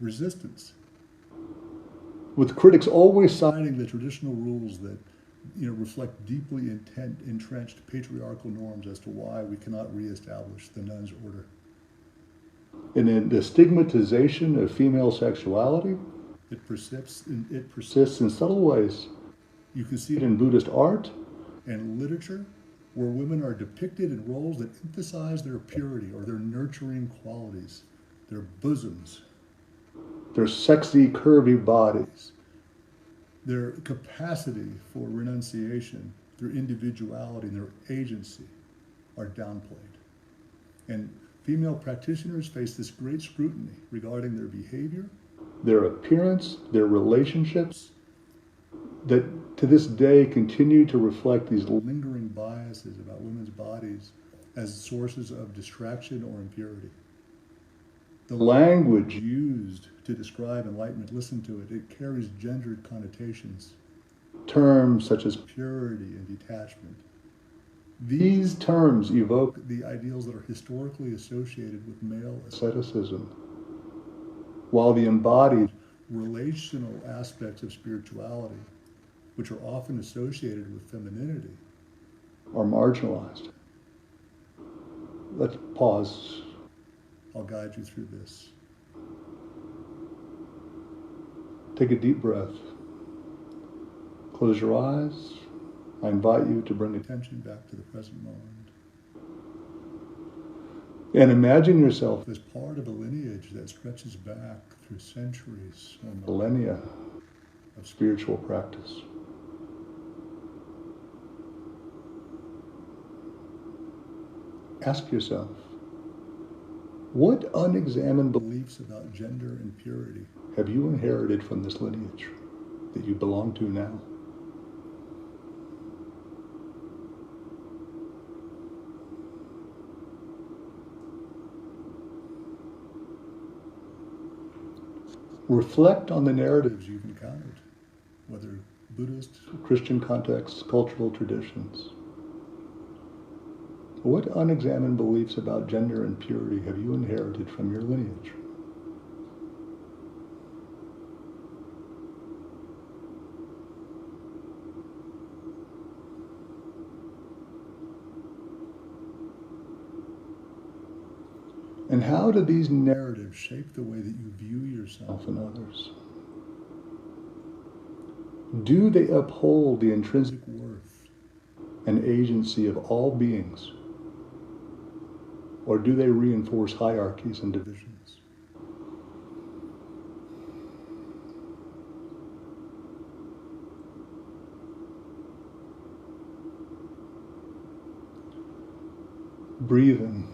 resistance, with critics always citing the traditional rules that reflect deeply entrenched patriarchal norms as to why we cannot re-establish the nuns order. And in the stigmatization of female sexuality, it persists in subtle ways. You can see it in Buddhist art and literature, where women are depicted in roles that emphasize their purity or their nurturing qualities, their bosoms, their sexy, curvy bodies, their capacity for renunciation, their individuality, and their agency are downplayed. And female practitioners face this great scrutiny regarding their behavior, their appearance, their relationships, that to this day continue to reflect these lingering biases about women's bodies as sources of distraction or impurity. The language used to describe enlightenment, listen to it, it carries gendered connotations. Terms such as purity and detachment. These terms evoke the ideals that are historically associated with male asceticism. while the embodied relational aspects of spirituality, which are often associated with femininity, are marginalized. Let's pause. I'll guide you through this. Take a deep breath. Close your eyes. I invite you to bring attention back to the present moment. And imagine yourself as part of a lineage that stretches back through centuries or millennia of spiritual practice. Ask yourself, what unexamined beliefs about gender and purity have you inherited from this lineage that you belong to now? Reflect on the narratives you've encountered, whether Buddhist, Christian contexts, cultural traditions. What unexamined beliefs about gender and purity have you inherited from your lineage? And how do these narratives shape the way that you view yourself and others? Do they uphold the intrinsic worth and agency of all beings? Or do they reinforce hierarchies and divisions? Breathe in.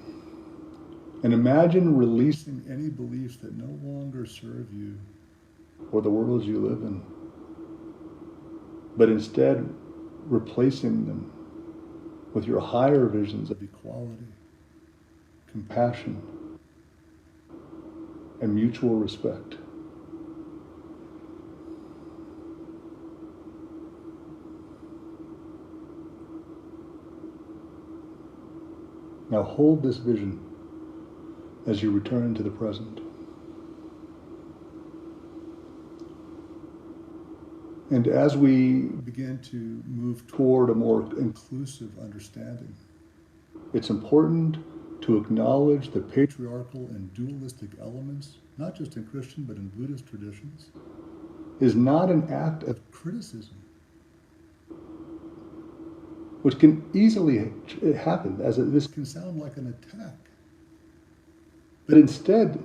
And imagine releasing any beliefs that no longer serve you or the world you live in, but instead replacing them with your higher visions of equality, compassion, and mutual respect. Now hold this vision as you return to the present. And as we begin to move toward a more inclusive understanding, it's important to acknowledge the patriarchal and dualistic elements, not just in Christian, but in Buddhist traditions, is not an act of criticism, which can easily happen, this can sound like an attack. But instead,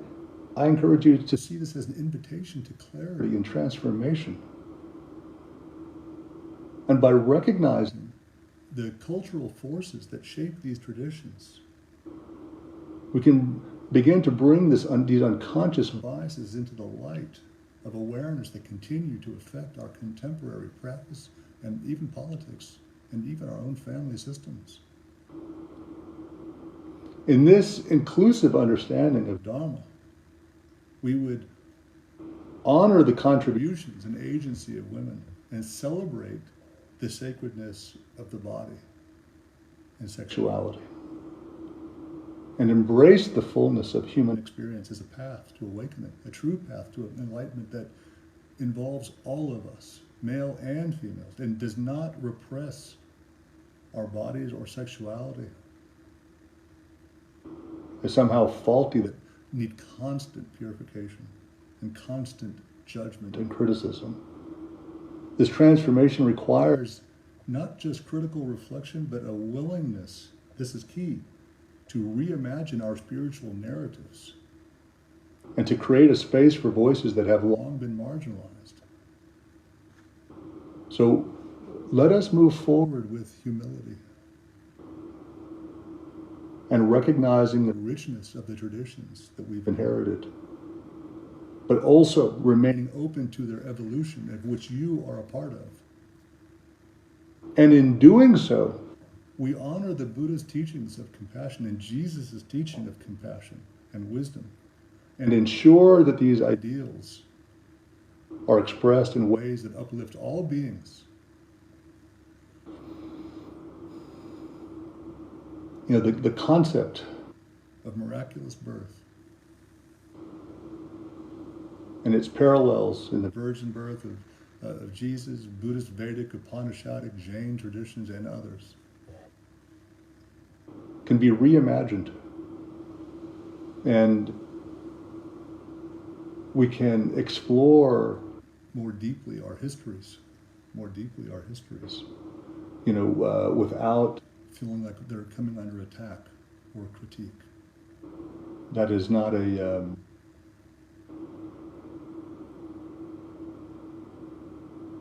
I encourage you to see this as an invitation to clarity and transformation. And by recognizing the cultural forces that shape these traditions, we can begin to bring these unconscious biases into the light of awareness that continue to affect our contemporary practice and even politics and even our own family systems. In this inclusive understanding of Dharma, we would honor the contributions and agency of women and celebrate the sacredness of the body and sexuality, and embrace the fullness of human experience as a path to awakening, a true path to enlightenment that involves all of us, male and female, and does not repress our bodies or sexuality as somehow faulty, that need constant purification and constant judgment and criticism. This transformation requires not just critical reflection, but a willingness, this is key, to reimagine our spiritual narratives and to create a space for voices that have long been marginalized. So let us move forward with humility and recognizing the richness of the traditions that we've inherited, but also remaining open to their evolution, of which you are a part of. And in doing so, we honor the Buddha's teachings of compassion and Jesus' teaching of compassion and wisdom, and ensure that these ideals are expressed in ways that uplift all beings. You know, the concept of miraculous birth and its parallels in the virgin birth of Jesus, Buddhist, Vedic, Upanishadic, Jain traditions, and others, can be reimagined. And we can explore more deeply our histories, without feeling like they're coming under attack or critique. That is not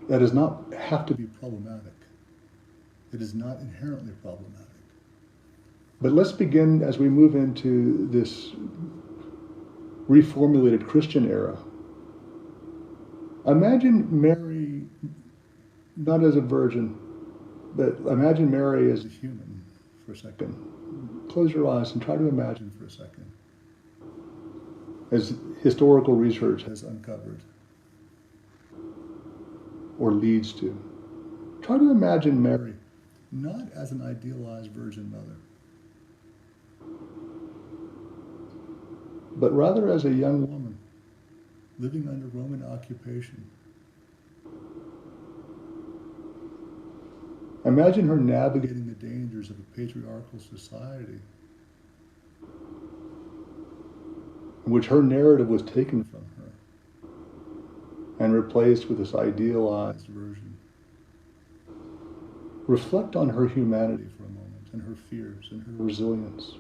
that does not have to be problematic. It is not inherently problematic. But let's begin as we move into this reformulated Christian era. Imagine Mary not as a virgin, but imagine Mary as a human for a second. Close your eyes and try to imagine for a second, as historical research has uncovered or leads to. Try to imagine Mary not as an idealized virgin mother, but rather as a young woman living under Roman occupation. Imagine her navigating the dangers of a patriarchal society in which her narrative was taken from her and replaced with this idealized version. Reflect on her humanity for a moment, and her fears, and her resilience.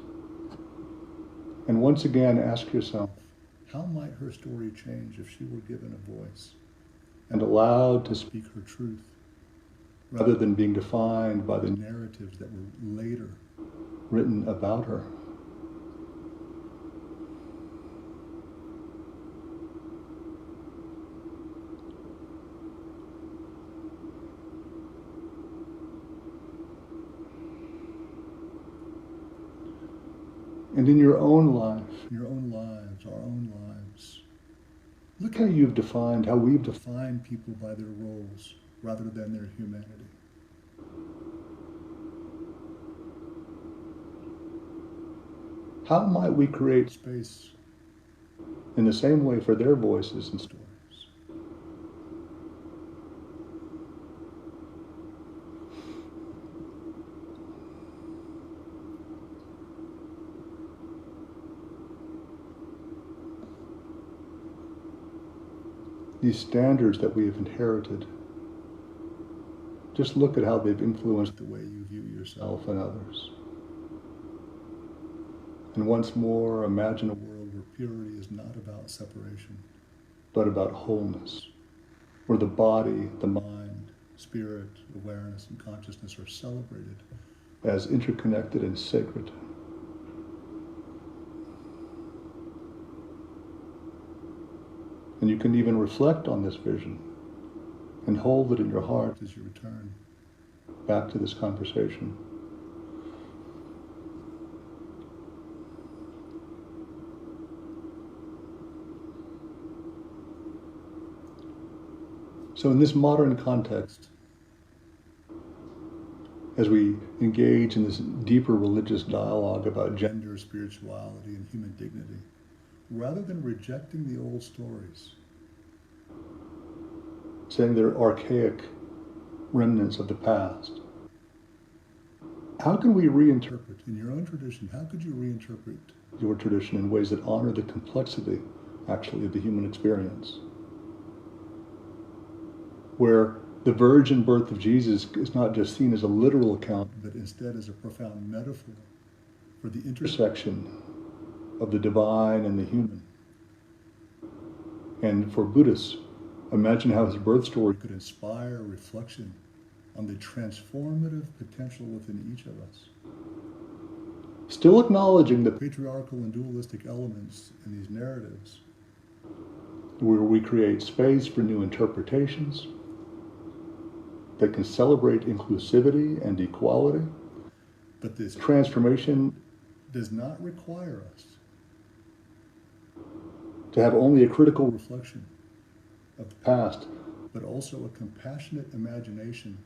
And once again, ask yourself, how might her story change if she were given a voice and allowed to speak her truth, rather than being defined by the narratives that were later written about her? And in your own life, your own lives, our own lives, look how we've defined people by their roles rather than their humanity. How might we create space in the same way for their voices and stories? These standards that we have inherited, just look at how they've influenced the way you view yourself and others. And once more, imagine a world where purity is not about separation, but about wholeness, where the body, the mind, spirit, awareness, and consciousness are celebrated as interconnected and sacred. And you can even reflect on this vision and hold it in your heart as you return back to this conversation. So in this modern context, as we engage in this deeper religious dialogue about gender, spirituality, and human dignity, rather than rejecting the old stories, saying they're archaic remnants of the past, how can we reinterpret, in your own tradition, how could you reinterpret your tradition in ways that honor the complexity, actually, of the human experience? Where the virgin birth of Jesus is not just seen as a literal account, but instead as a profound metaphor for the intersection of the divine and the human. And for Buddhists, imagine how his birth story could inspire reflection on the transformative potential within each of us. Still acknowledging the patriarchal and dualistic elements in these narratives, where we create space for new interpretations that can celebrate inclusivity and equality. But this transformation does not require us to have only a critical reflection of the past, but also a compassionate imagination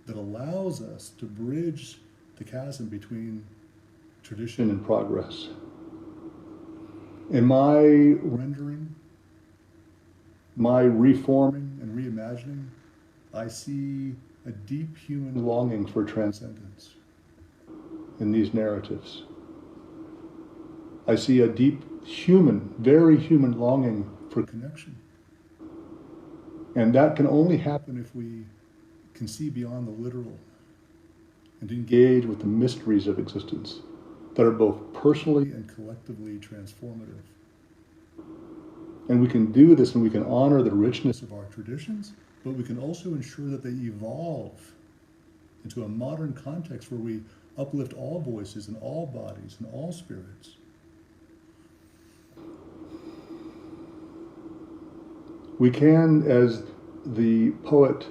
that allows us to bridge the chasm between tradition and progress. In my rendering my reforming and reimagining, I see a deep human longing for transcendence in these narratives. I see a deep human, very human longing for connection. And that can only happen if we can see beyond the literal and engage with the mysteries of existence that are both personally and collectively transformative. And we can do this and we can honor the richness of our traditions, but we can also ensure that they evolve into a modern context where we uplift all voices and all bodies and all spirits. We can, as the poet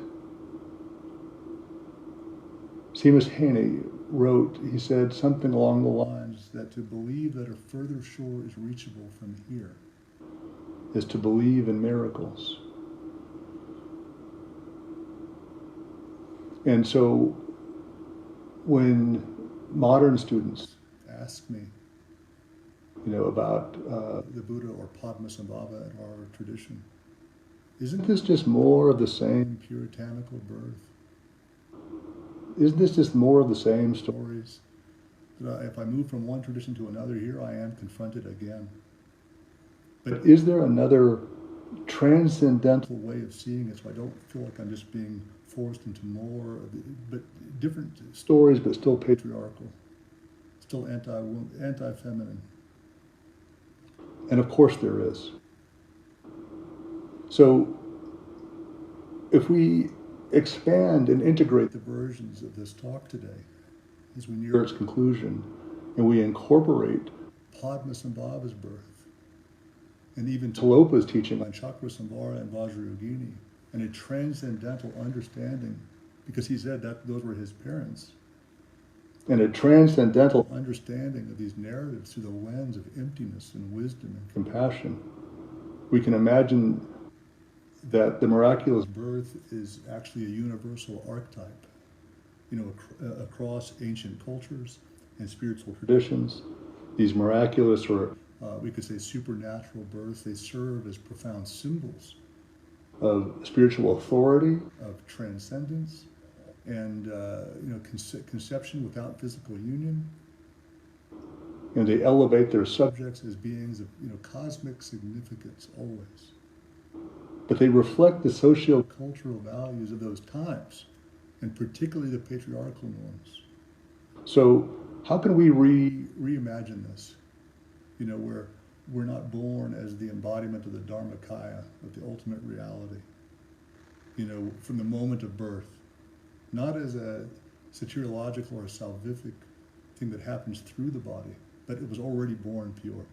Seamus Heaney wrote, he said something along the lines that to believe that a further shore is reachable from here is to believe in miracles. And so when modern students ask me, about the Buddha or Padmasambhava in our tradition, isn't this just more of the same puritanical birth? Isn't this just more of the same stories? That if I move from one tradition to another, here I am confronted again. But is there another transcendental way of seeing it so I don't feel like I'm just being forced into more of but different stories, but still patriarchal, still anti-feminine? And of course there is. So if we expand and integrate the versions of this talk today as we near its conclusion, and we incorporate Padmasambhava's birth, and even Tilopa's teaching on Chakrasamvara and Vajrayogini, and a transcendental understanding, because he said that those were his parents, and a transcendental understanding of these narratives through the lens of emptiness and wisdom and compassion, we can imagine that the miraculous birth is actually a universal archetype, across ancient cultures and spiritual traditions. These miraculous, or we could say supernatural births, they serve as profound symbols of spiritual authority, of transcendence, and conception without physical union. And they elevate their subjects as beings of cosmic significance always. But they reflect the socio-cultural values of those times, and particularly the patriarchal norms. So how can we reimagine this? Where we're not born as the embodiment of the Dharmakaya, of the ultimate reality, from the moment of birth, not as a soteriological or a salvific thing that happens through the body, but it was already born pure.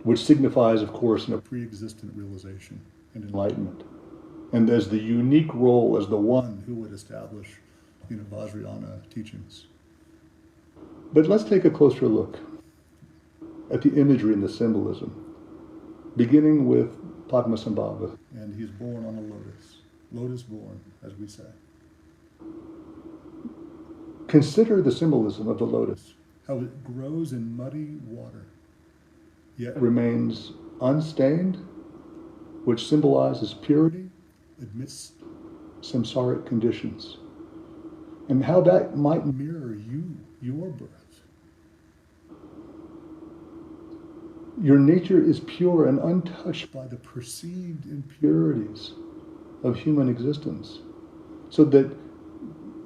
Which signifies, of course, a pre-existent realization and enlightenment. And as the unique role as the one who would establish, Vajrayana teachings. But let's take a closer look at the imagery and the symbolism, beginning with Padmasambhava. And he's born on a lotus born, as we say. Consider the symbolism of the lotus, how it grows in muddy water, yet remains unstained, which symbolizes purity amidst samsaric conditions, and how that might mirror your birth. Your nature is pure and untouched by the perceived impurities of human existence, so that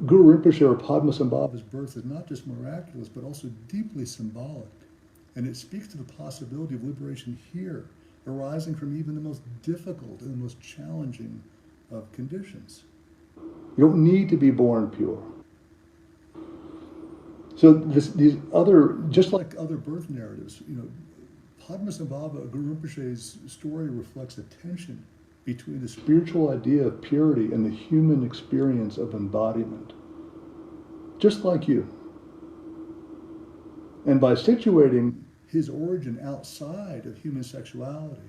Guru Rinpoche or Padmasambhava's birth is not just miraculous, but also deeply symbolic. And it speaks to the possibility of liberation here, arising from even the most difficult and the most challenging of conditions. You don't need to be born pure. So these other, just like other birth narratives, Padmasambhava, Guru Rinpoche's story reflects a tension between the spiritual idea of purity and the human experience of embodiment, just like you. And by situating his origin outside of human sexuality,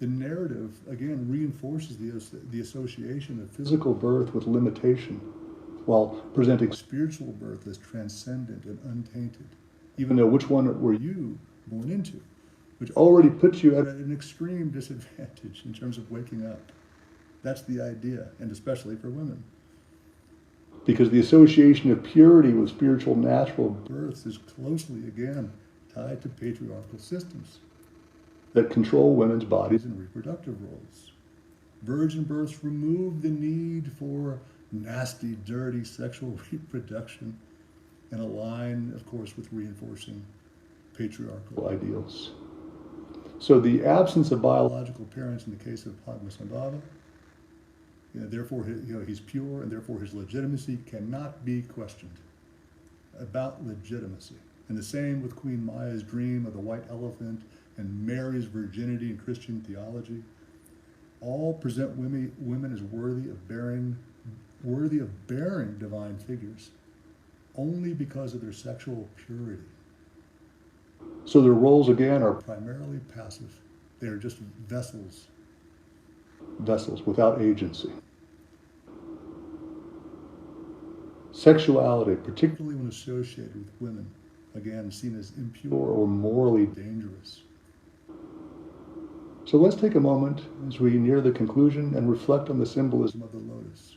the narrative, again, reinforces the association of physical birth with limitation, while presenting spiritual birth as transcendent and untainted. Even though, which one were you born into? which already puts you at an extreme disadvantage in terms of waking up. That's the idea, and especially for women. Because the association of purity with spiritual natural births is closely, again, tied to patriarchal systems that control women's bodies and reproductive roles. Virgin births remove the need for nasty, dirty sexual reproduction and align, of course, with reinforcing patriarchal ideals. So the absence of biological parents in the case of Padmasambhava, therefore he's pure, and therefore his legitimacy cannot be questioned. About legitimacy. And the same with Queen Maya's dream of the white elephant and Mary's virginity in Christian theology. All present women as worthy of bearing divine figures only because of their sexual purity. So their roles, again, are primarily passive. They are just vessels without agency. Sexuality, particularly when associated with women, again, seen as impure or morally dangerous. So let's take a moment as we near the conclusion and reflect on the symbolism of the lotus.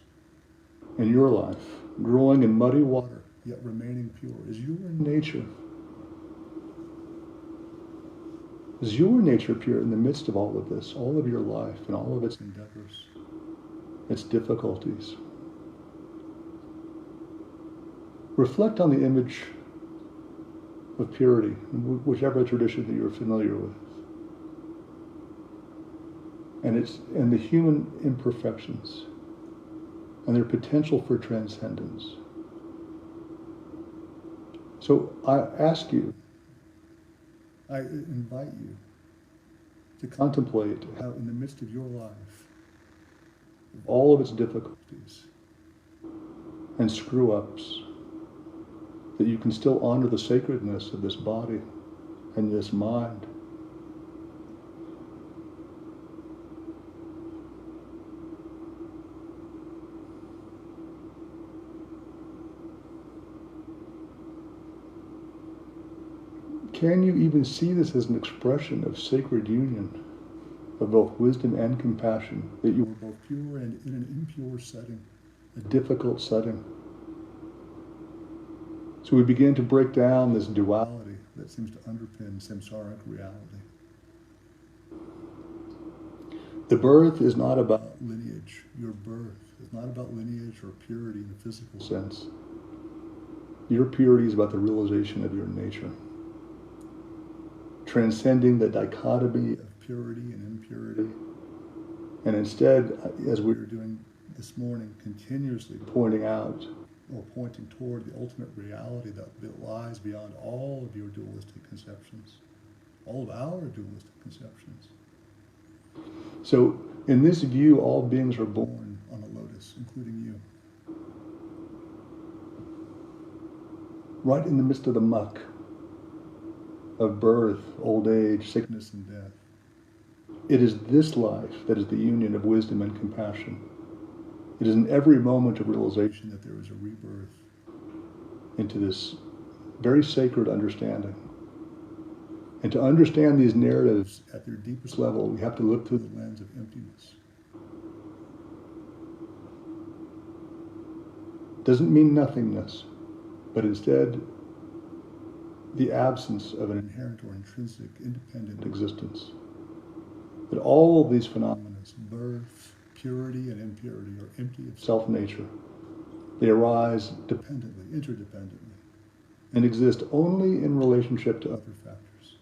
In your life, growing in muddy water, yet remaining pure, is your nature. Is your nature pure in the midst of all of this, all of your life and all of its endeavors, its difficulties? Reflect on the image of purity, whichever tradition that you're familiar with, and the human imperfections and their potential for transcendence. So I ask you, I invite you to contemplate how in the midst of your life, all of its difficulties and screw-ups, that you can still honor the sacredness of this body and this mind. Can you even see this as an expression of sacred union, of both wisdom and compassion, that you were both pure and in an impure setting, a difficult setting? So we begin to break down this duality that seems to underpin samsaric reality. The birth is not about lineage. Your birth is not about lineage or purity in a physical sense. Your purity is about the realization of your nature, transcending the dichotomy of purity and impurity, and instead, as we were doing this morning, continuously pointing out or pointing toward the ultimate reality that lies beyond all of your dualistic conceptions, all of our dualistic conceptions. So, in this view, all beings are born on a lotus, including you. Right in the midst of the muck of birth, old age, sickness, and death. It is this life that is the union of wisdom and compassion. It is in every moment of realization that there is a rebirth into this very sacred understanding. And to understand these narratives at their deepest level, we have to look through the lens of emptiness. Doesn't mean nothingness, but instead the absence of an inherent or intrinsic independent existence. That all of these phenomena, birth, purity, and impurity, are empty of self-nature. They arise dependently, interdependently, and exist only in relationship to other factors.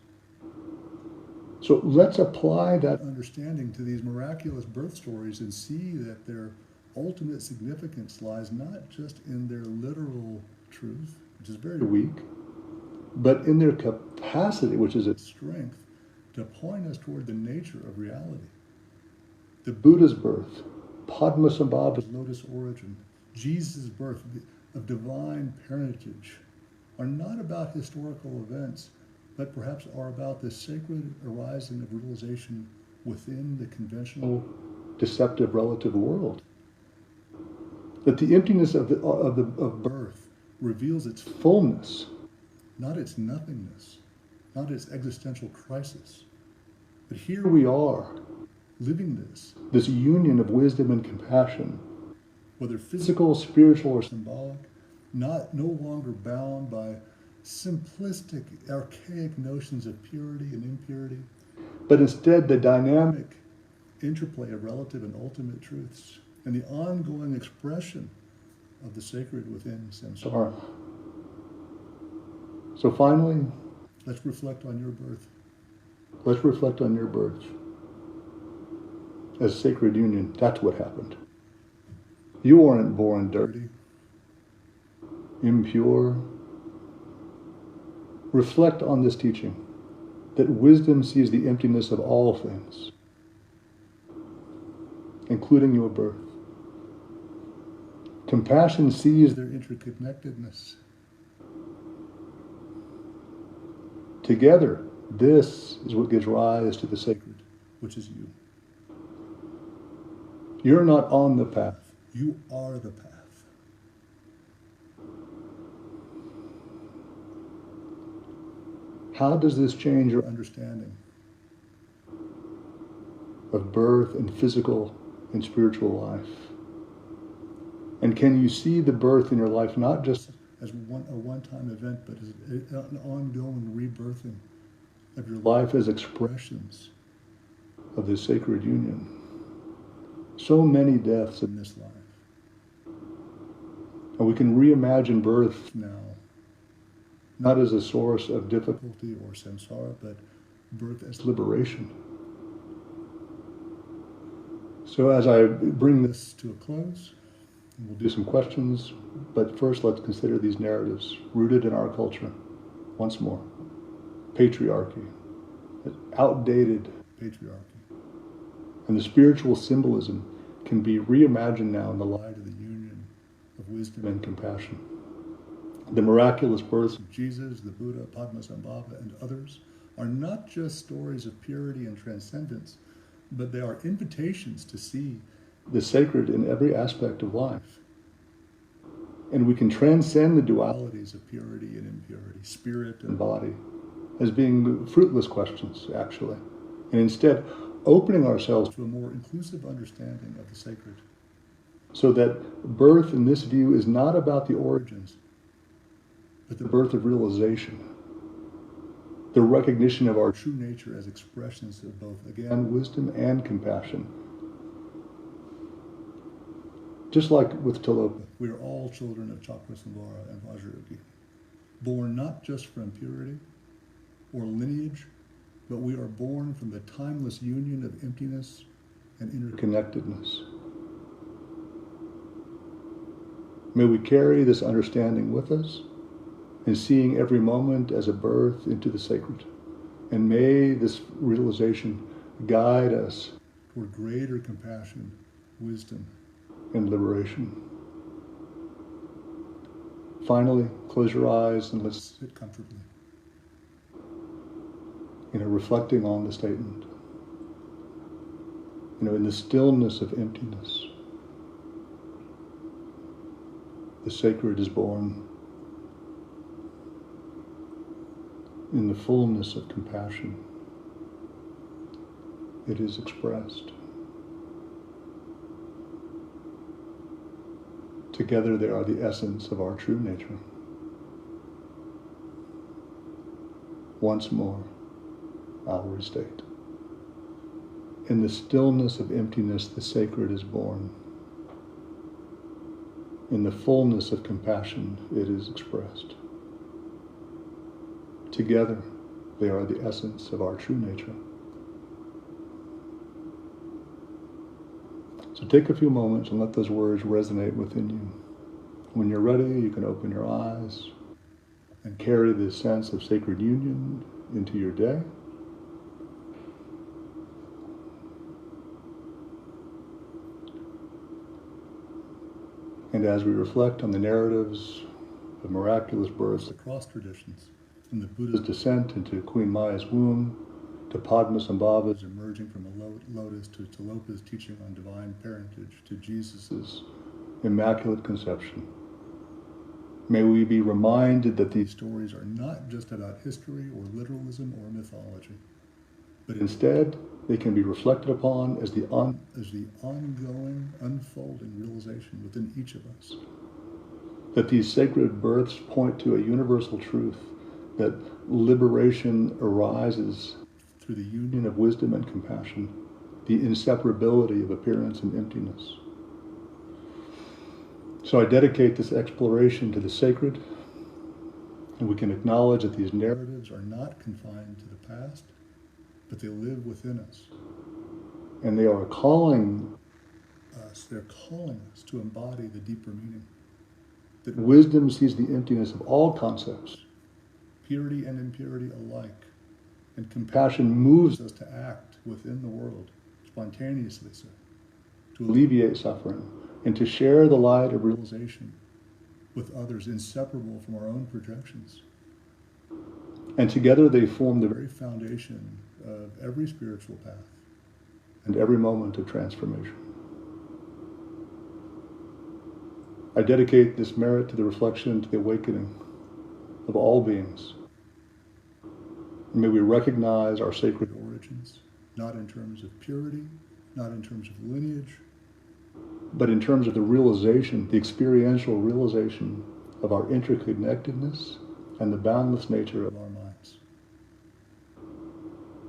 So let's apply that understanding to these miraculous birth stories and see that their ultimate significance lies not just in their literal truth, which is very weak, but in their capacity, which is its strength, to point us toward the nature of reality. The Buddha's birth, Padmasambhava's lotus origin, Jesus' birth of divine parentage, are not about historical events, but perhaps are about the sacred arising of realization within the conventional, deceptive relative world. That the emptiness of birth reveals its fullness, not its nothingness, not its existential crisis. But here we are, living this union of wisdom and compassion, whether physical, spiritual, or symbolic, no longer bound by simplistic, archaic notions of purity and impurity, but instead the dynamic interplay of relative and ultimate truths and the ongoing expression of the sacred within samsara. So finally, let's reflect on your birth. Let's reflect on your birth. As sacred union, that's what happened. You weren't born dirty, impure. Reflect on this teaching, that wisdom sees the emptiness of all things, including your birth. Compassion sees their interconnectedness. Together, this is what gives rise to the sacred, which is you. You're not on the path. You are the path. How does this change your understanding of birth and physical and spiritual life? And can you see the birth in your life not just as a one-time event, but as an ongoing rebirthing of your life as expressions of this sacred union? So many deaths in this life. And we can reimagine birth now, not as a source of difficulty or samsara, but birth as liberation. So as I bring this to a close, we'll do some questions, but first let's consider these narratives rooted in our culture. Once more, patriarchy, outdated patriarchy. And the spiritual symbolism can be reimagined now in the light of the union of wisdom and compassion. The miraculous births of Jesus, the Buddha, Padmasambhava, and others are not just stories of purity and transcendence, but they are invitations to see the sacred in every aspect of life. And we can transcend the dualities of purity and impurity, spirit and body, as being fruitless questions, actually, and instead opening ourselves to a more inclusive understanding of the sacred. So that birth in this view is not about the origins, but the birth of realization, the recognition of our true nature as expressions of both, again, wisdom and compassion. Just like with Tilopa, we are all children of Chakrasambhara and Vajrayogini, born not just from purity or lineage, but we are born from the timeless union of emptiness and interconnectedness. May we carry this understanding with us, and seeing every moment as a birth into the sacred. And may this realization guide us toward greater compassion, wisdom, and liberation. Finally, close your eyes and let's sit comfortably. Reflecting on the statement. In the stillness of emptiness, the sacred is born. In the fullness of compassion, it is expressed. Together they are the essence of our true nature. Once more, I'll restate. In the stillness of emptiness, the sacred is born. In the fullness of compassion, it is expressed. Together, they are the essence of our true nature. So take a few moments and let those words resonate within you. When you're ready, you can open your eyes and carry this sense of sacred union into your day. And as we reflect on the narratives of miraculous births across traditions, from the Buddha's descent into Queen Maya's womb, to Padmasambhava's emerging from a lotus, to Tilopa's teaching on divine parentage, to Jesus' immaculate conception. May we be reminded that these stories are not just about history or literalism or mythology, but instead they can be reflected upon as the ongoing, unfolding realization within each of us. That these sacred births point to a universal truth, that liberation arises through the union of wisdom and compassion, the inseparability of appearance and emptiness. So I dedicate this exploration to the sacred, and we can acknowledge that these narratives are not confined to the past, but they live within us. And they are calling us to embody the deeper meaning. That wisdom sees the emptiness of all concepts, purity and impurity alike, and compassion moves us to act within the world, spontaneously so, to alleviate suffering, and to share the light of realization with others inseparable from our own projections. And together they form the very foundation of every spiritual path and every moment of transformation. I dedicate this merit to the reflection, to the awakening of all beings. And may we recognize our sacred origins, not in terms of purity, not in terms of lineage, but in terms of the realization, the experiential realization of our interconnectedness and the boundless nature of our minds.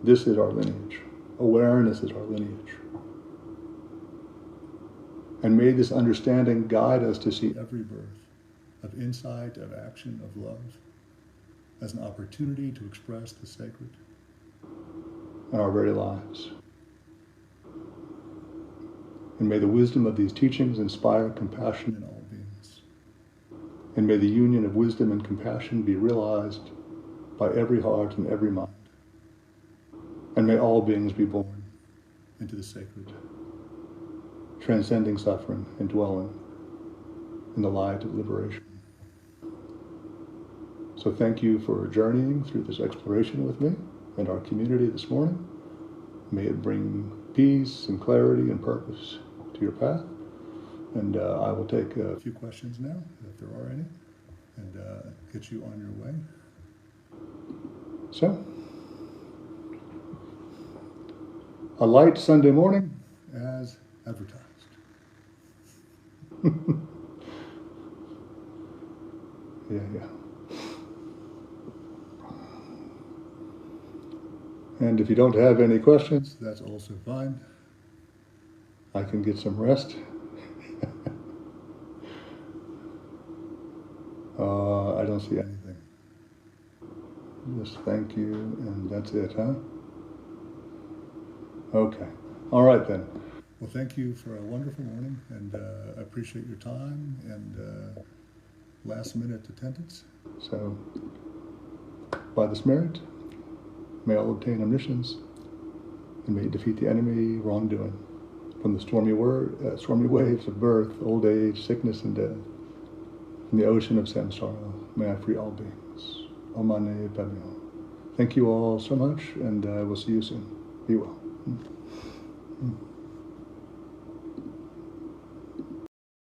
This is our lineage. Awareness is our lineage. And may this understanding guide us to see every birth of insight, of action, of love, as an opportunity to express the sacred in our very lives. And may the wisdom of these teachings inspire compassion in all beings. And may the union of wisdom and compassion be realized by every heart and every mind. And may all beings be born into the sacred, transcending suffering and dwelling in the light of liberation. So thank you for journeying through this exploration with me and our community this morning. May it bring peace and clarity and purpose to your path. And I will take a few questions now, if there are any, and get you on your way. So, a light Sunday morning as advertised. Yeah. And if you don't have any questions, that's also fine. I can get some rest. I don't see anything. Just thank you, and that's it, huh? Okay. All right then. Well, thank you for a wonderful morning, and I appreciate your time and last-minute attendance. So, by this merit, may all obtain omniscience, and may defeat the enemy wrongdoing. From the stormy waves of birth, old age, sickness, and death, from the ocean of samsara, may I free all beings. Om Mani Padme Hum. Thank you all so much, and we'll see you soon. Be well.